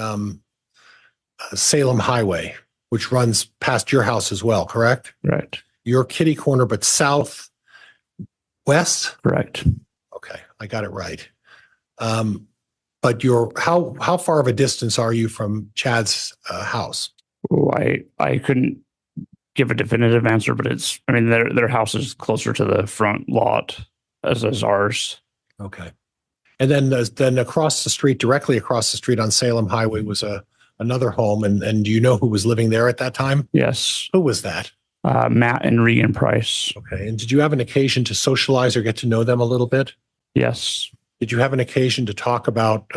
Salem Highway, which runs past your house as well, correct? Right. Your kitty corner, but southwest? Correct. Okay, I got it right. But how far of a distance are you from Chad's house? Oh, I couldn't give a definitive answer, but their house is closer to the front lot as ours. Okay. And then across the street, directly across the street on Salem Highway was another home. And do you know who was living there at that time? Yes. Who was that? Matt and Regan Price. Okay. And did you have an occasion to socialize or get to know them a little bit? Yes. Did you have an occasion to talk about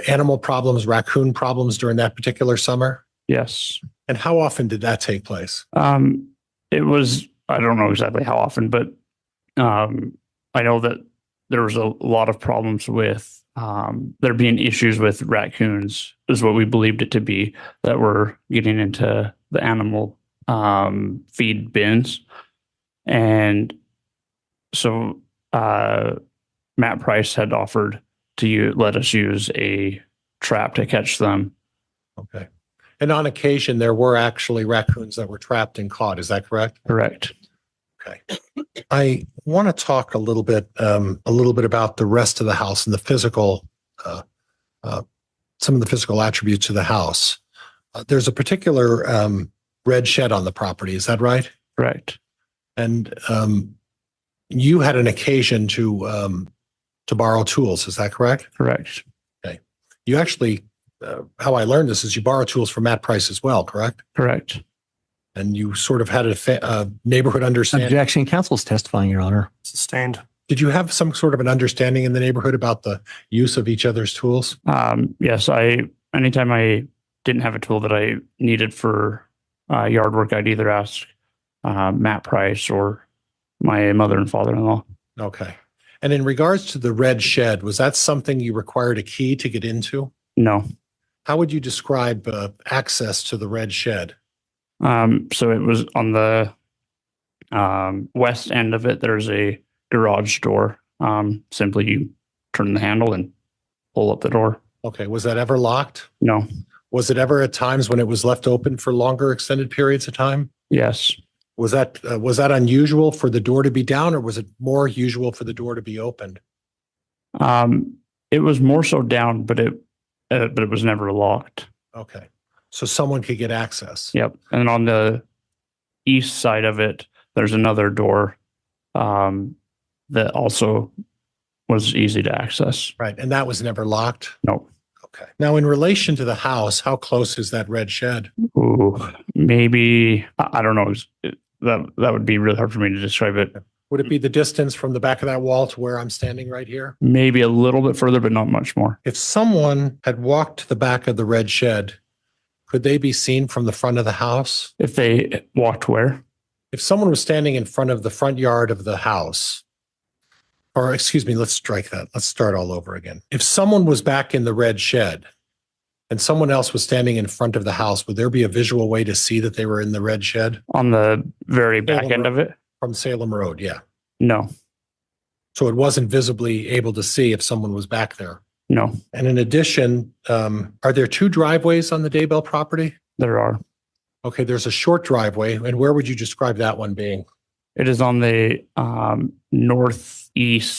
animal problems, raccoon problems during that particular summer? Yes. And how often did that take place? It was, I don't know exactly how often, but I know that there was a lot of problems with there being issues with raccoons, is what we believed it to be, that were getting into the animal feed bins. And so Matt Price had offered to let us use a trap to catch them. Okay. And on occasion, there were actually raccoons that were trapped and caught. Is that correct? Correct. Okay. I want to talk a little bit about the rest of the house and the physical, some of the physical attributes of the house. There's a particular red shed on the property. Is that right? Correct. And you had an occasion to borrow tools. Is that correct? Correct. Okay. You actually, how I learned this is you borrow tools from Matt Price as well, correct? Correct. And you sort of had a neighborhood understanding. Objection. Counsel's testifying, Your Honor. Sustained. Did you have some sort of an understanding in the neighborhood about the use of each other's tools? Yes. Anytime I didn't have a tool that I needed for yard work, I'd either ask Matt Price or my mother and father-in-law. Okay. And in regards to the red shed, was that something you required a key to get into? No. How would you describe access to the red shed? So it was on the west end of it. There's a garage door. Simply you turn the handle and pull up the door. Okay. Was that ever locked? No. Was it ever at times when it was left open for longer extended periods of time? Yes. Was that unusual for the door to be down, or was it more usual for the door to be opened? It was more so down, but it was never locked. Okay. So someone could get access. Yep. And on the east side of it, there's another door that also was easy to access. Right. And that was never locked? No. Okay. Now, in relation to the house, how close is that red shed? Ooh, maybe, I don't know. That would be really hard for me to describe it. Would it be the distance from the back of that wall to where I'm standing right here? Maybe a little bit further, but not much more. If someone had walked to the back of the red shed, could they be seen from the front of the house? If they walked where? If someone was standing in front of the front yard of the house, or excuse me, let's strike that. Let's start all over again. If someone was back in the red shed and someone else was standing in front of the house, would there be a visual way to see that they were in the red shed? On the very back end of it? From Salem Road, yeah. No. So it wasn't visibly able to see if someone was back there? No. And in addition, are there two driveways on the Daybell property? There are. Okay, there's a short driveway. And where would you describe that one being? It is on the northwest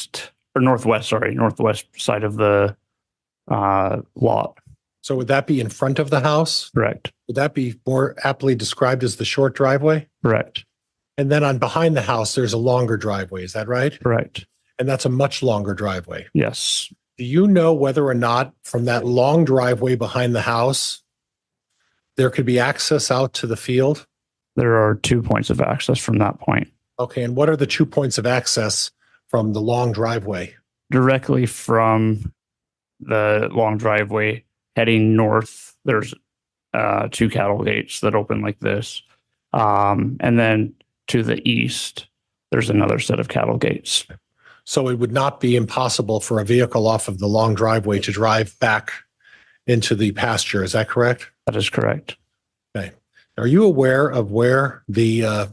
side of the lot. So would that be in front of the house? Correct. Would that be more aptly described as the short driveway? Correct. And then on behind the house, there's a longer driveway. Is that right? Correct. And that's a much longer driveway. Yes. Do you know whether or not from that long driveway behind the house, there could be access out to the field? There are 2 points of access from that point. Okay. And what are the 2 points of access from the long driveway? Directly from the long driveway heading north, there's 2 cattle gates that open like this. And then to the east, there's another set of cattle gates. So it would not be impossible for a vehicle off of the long driveway to drive back into the pasture. Is that correct? That is correct. Okay. Are you aware of where the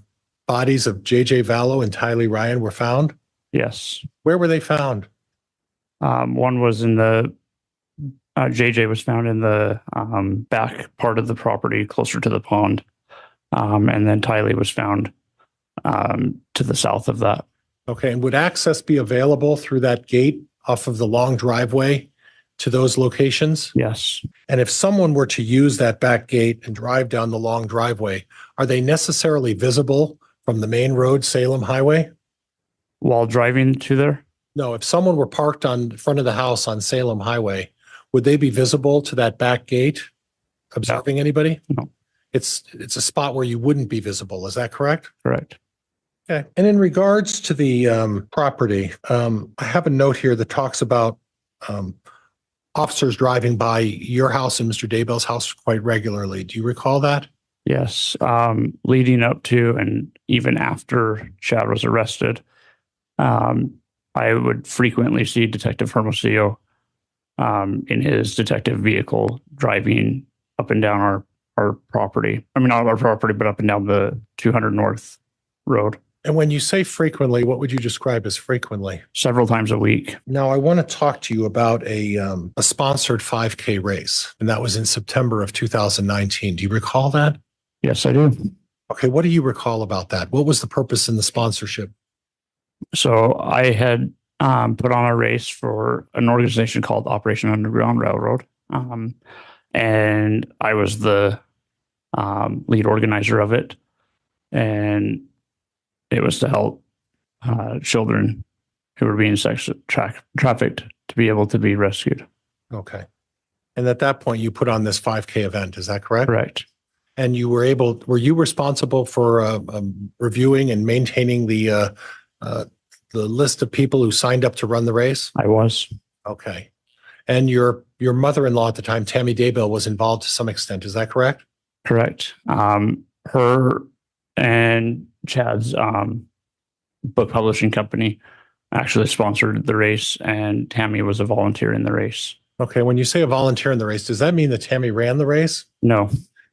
bodies of J.J. Vallow and Tylee Ryan were found? Yes. Where were they found? One was in the JJ was found in the back part of the property closer to the pond. And then Tylee was found to the south of that. Okay. And would access be available through that gate off of the long driveway to those locations? Yes. And if someone were to use that back gate and drive down the long driveway, are they necessarily visible from the main road, Salem Highway? While driving to there? No, if someone were parked on front of the house on Salem Highway, would they be visible to that back gate observing anybody? No. It's a spot where you wouldn't be visible. Is that correct? Correct. Okay. And in regards to the property, I have a note here that talks about officers driving by your house and Mr. Daybell's house quite regularly. Do you recall that? Yes. Leading up to and even after Chad was arrested, I would frequently see Detective Hermosillo in his detective vehicle driving up and down our property. I mean, not our property, but up and down the 200 North Road. And when you say frequently, what would you describe as frequently? Several times a week. Now, I want to talk to you about a sponsored 5K race, and that was in September of 2019. Do you recall that? Yes, I do. Okay, what do you recall about that? What was the purpose in the sponsorship? So I had put on a race for an organization called Operation Underground Railroad. And I was the lead organizer of it. And it was to help children who were being trafficked to be able to be rescued. Okay. And at that point, you put on this 5K event. Is that correct? Correct. And were you responsible for reviewing and maintaining the list of people who signed up to run the race? I was. Okay. And your mother-in-law at the time, Tammy Daybell, was involved to some extent. Is that correct? Correct. Her and Chad's book publishing company actually sponsored the race, and Tammy was a volunteer in the race. Okay. When you say a volunteer in the race, does that mean that Tammy ran the race? No.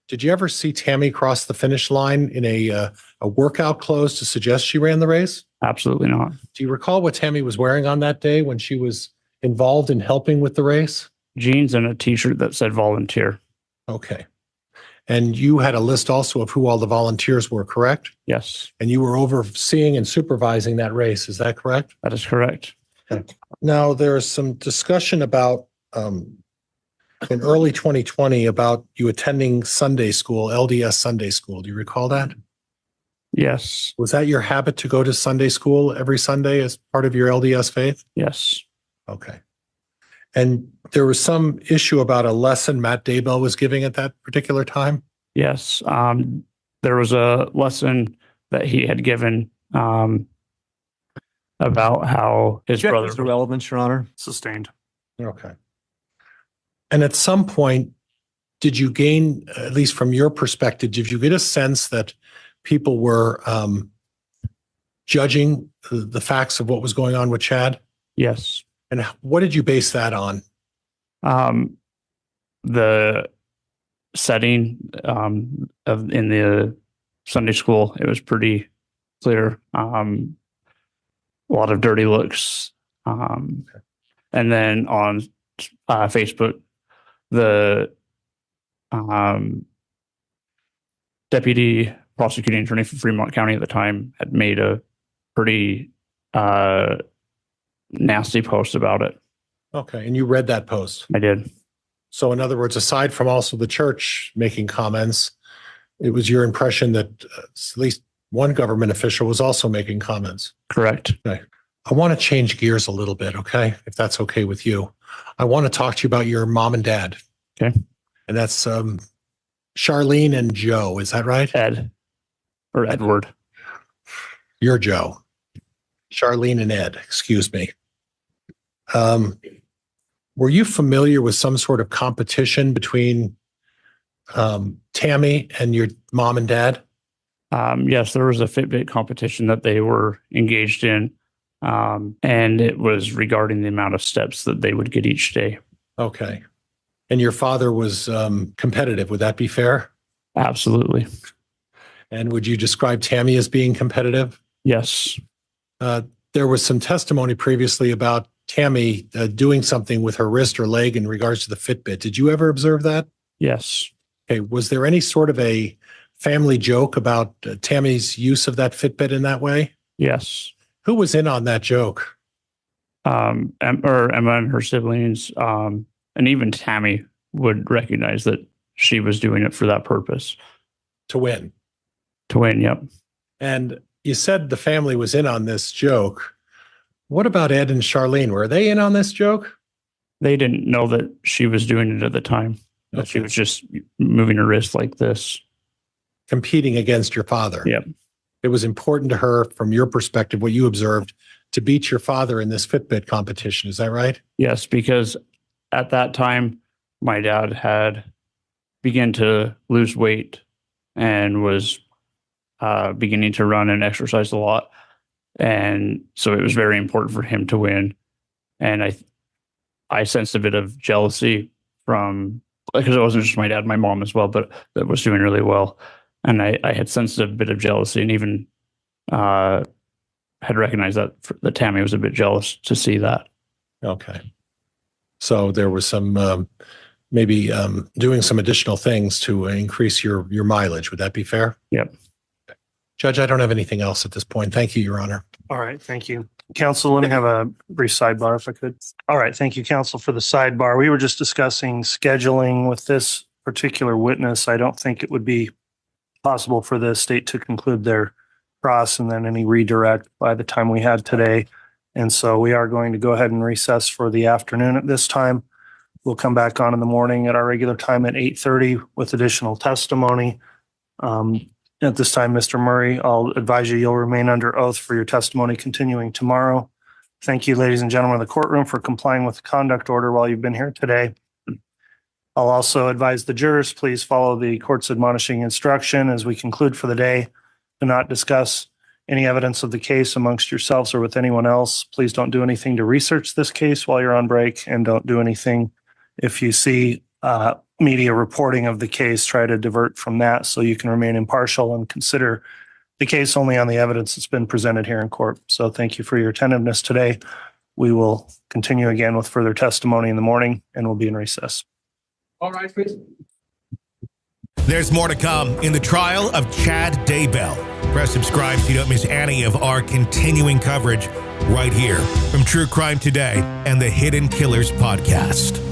Did you ever see Tammy cross the finish line in a workout clothes to suggest she ran the race? Absolutely not. Do you recall what Tammy was wearing on that day when she was involved in helping with the race? Jeans and a t-shirt that said volunteer. Okay. And you had a list also of who all the volunteers were, correct? Yes. And you were overseeing and supervising that race. Is that correct? That is correct. Okay. Now, there is some discussion about in early 2020 about you attending Sunday school, LDS Sunday school. Do you recall that? Yes. Was that your habit to go to Sunday school every Sunday as part of your LDS faith? Yes. Okay. And there was some issue about a lesson Matt Daybell was giving at that particular time? Yes. There was a lesson that he had given about how his brother... The relevance, Your Honor. Sustained. Okay. And at some point, did you gain, at least from your perspective, did you get a sense that people were judging the facts of what was going on with Chad? Yes. And what did you base that on? The setting in the Sunday school, it was pretty clear. A lot of dirty looks. And then on Facebook, the deputy prosecuting attorney for Fremont County at the time had made a pretty nasty post about it. Okay. And you read that post? I did. So in other words, aside from also the church making comments, it was your impression that at least one government official was also making comments? Correct. Okay. I want to change gears a little bit, okay? If that's okay with you. I want to talk to you about your mom and dad. Okay. And that's Charlene and Joe. Is that right? Ed. Or Edward. You're Joe. Charlene and Ed, excuse me. Were you familiar with some sort of competition between Tammy and your mom and dad? Yes, there was a Fitbit competition that they were engaged in. And it was regarding the amount of steps that they would get each day. Okay. And your father was competitive. Would that be fair? Absolutely. And would you describe Tammy as being competitive? Yes. There was some testimony previously about Tammy doing something with her wrist or leg in regards to the Fitbit. Did you ever observe that? Yes. Okay. Was there any sort of a family joke about Tammy's use of that Fitbit in that way? Yes. Who was in on that joke? Emma and her siblings, and even Tammy would recognize that she was doing it for that purpose. To win. To win, yep. And you said the family was in on this joke. What about Ed and Charlene? Were they in on this joke? They didn't know that she was doing it at the time. That she was just moving her wrist like this. Competing against your father. Yep. It was important to her, from your perspective, what you observed, to beat your father in this Fitbit competition. Is that right? Yes, because at that time, my dad had begun to lose weight and was beginning to run and exercise a lot. And so it was very important for him to win. And I sensed a bit of jealousy from, because it wasn't just my dad, my mom as well, but that was doing really well. And I had sensed a bit of jealousy, and even had recognized that Tammy was a bit jealous to see that. Okay. So there was some maybe doing some additional things to increase your mileage. Would that be fair? Yep. Judge, I don't have anything else at this point. Thank you, Your Honor. All right, thank you. Counsel, let me have a brief sidebar if I could. All right, thank you, counsel, for the sidebar. We were just discussing scheduling with this particular witness. I don't think it would be possible for the state to conclude their cross and then any redirect by the time we had today. And so we are going to go ahead and recess for the afternoon at this time. We'll come back on in the morning at our regular time at 8:30 with additional testimony. At this time, Mr. Murray, I'll advise you'll remain under oath for your testimony continuing tomorrow. Thank you, ladies and gentlemen of the courtroom, for complying with the conduct order while you've been here today. I'll also advise the jurors, please follow the court's admonishing instruction as we conclude for the day. Do not discuss any evidence of the case amongst yourselves or with anyone else. Please don't do anything to research this case while you're on break, and don't do anything if you see media reporting of the case. Try to divert from that so you can remain impartial and consider the case only on the evidence that's been presented here in court. So thank you for your attentiveness today. We will continue again with further testimony in the morning, and we'll be in recess. All right, please. There's more to come in the trial of Chad Daybell. Press subscribe so you don't miss any of our continuing coverage right here from True Crime Today and the Hidden Killers podcast.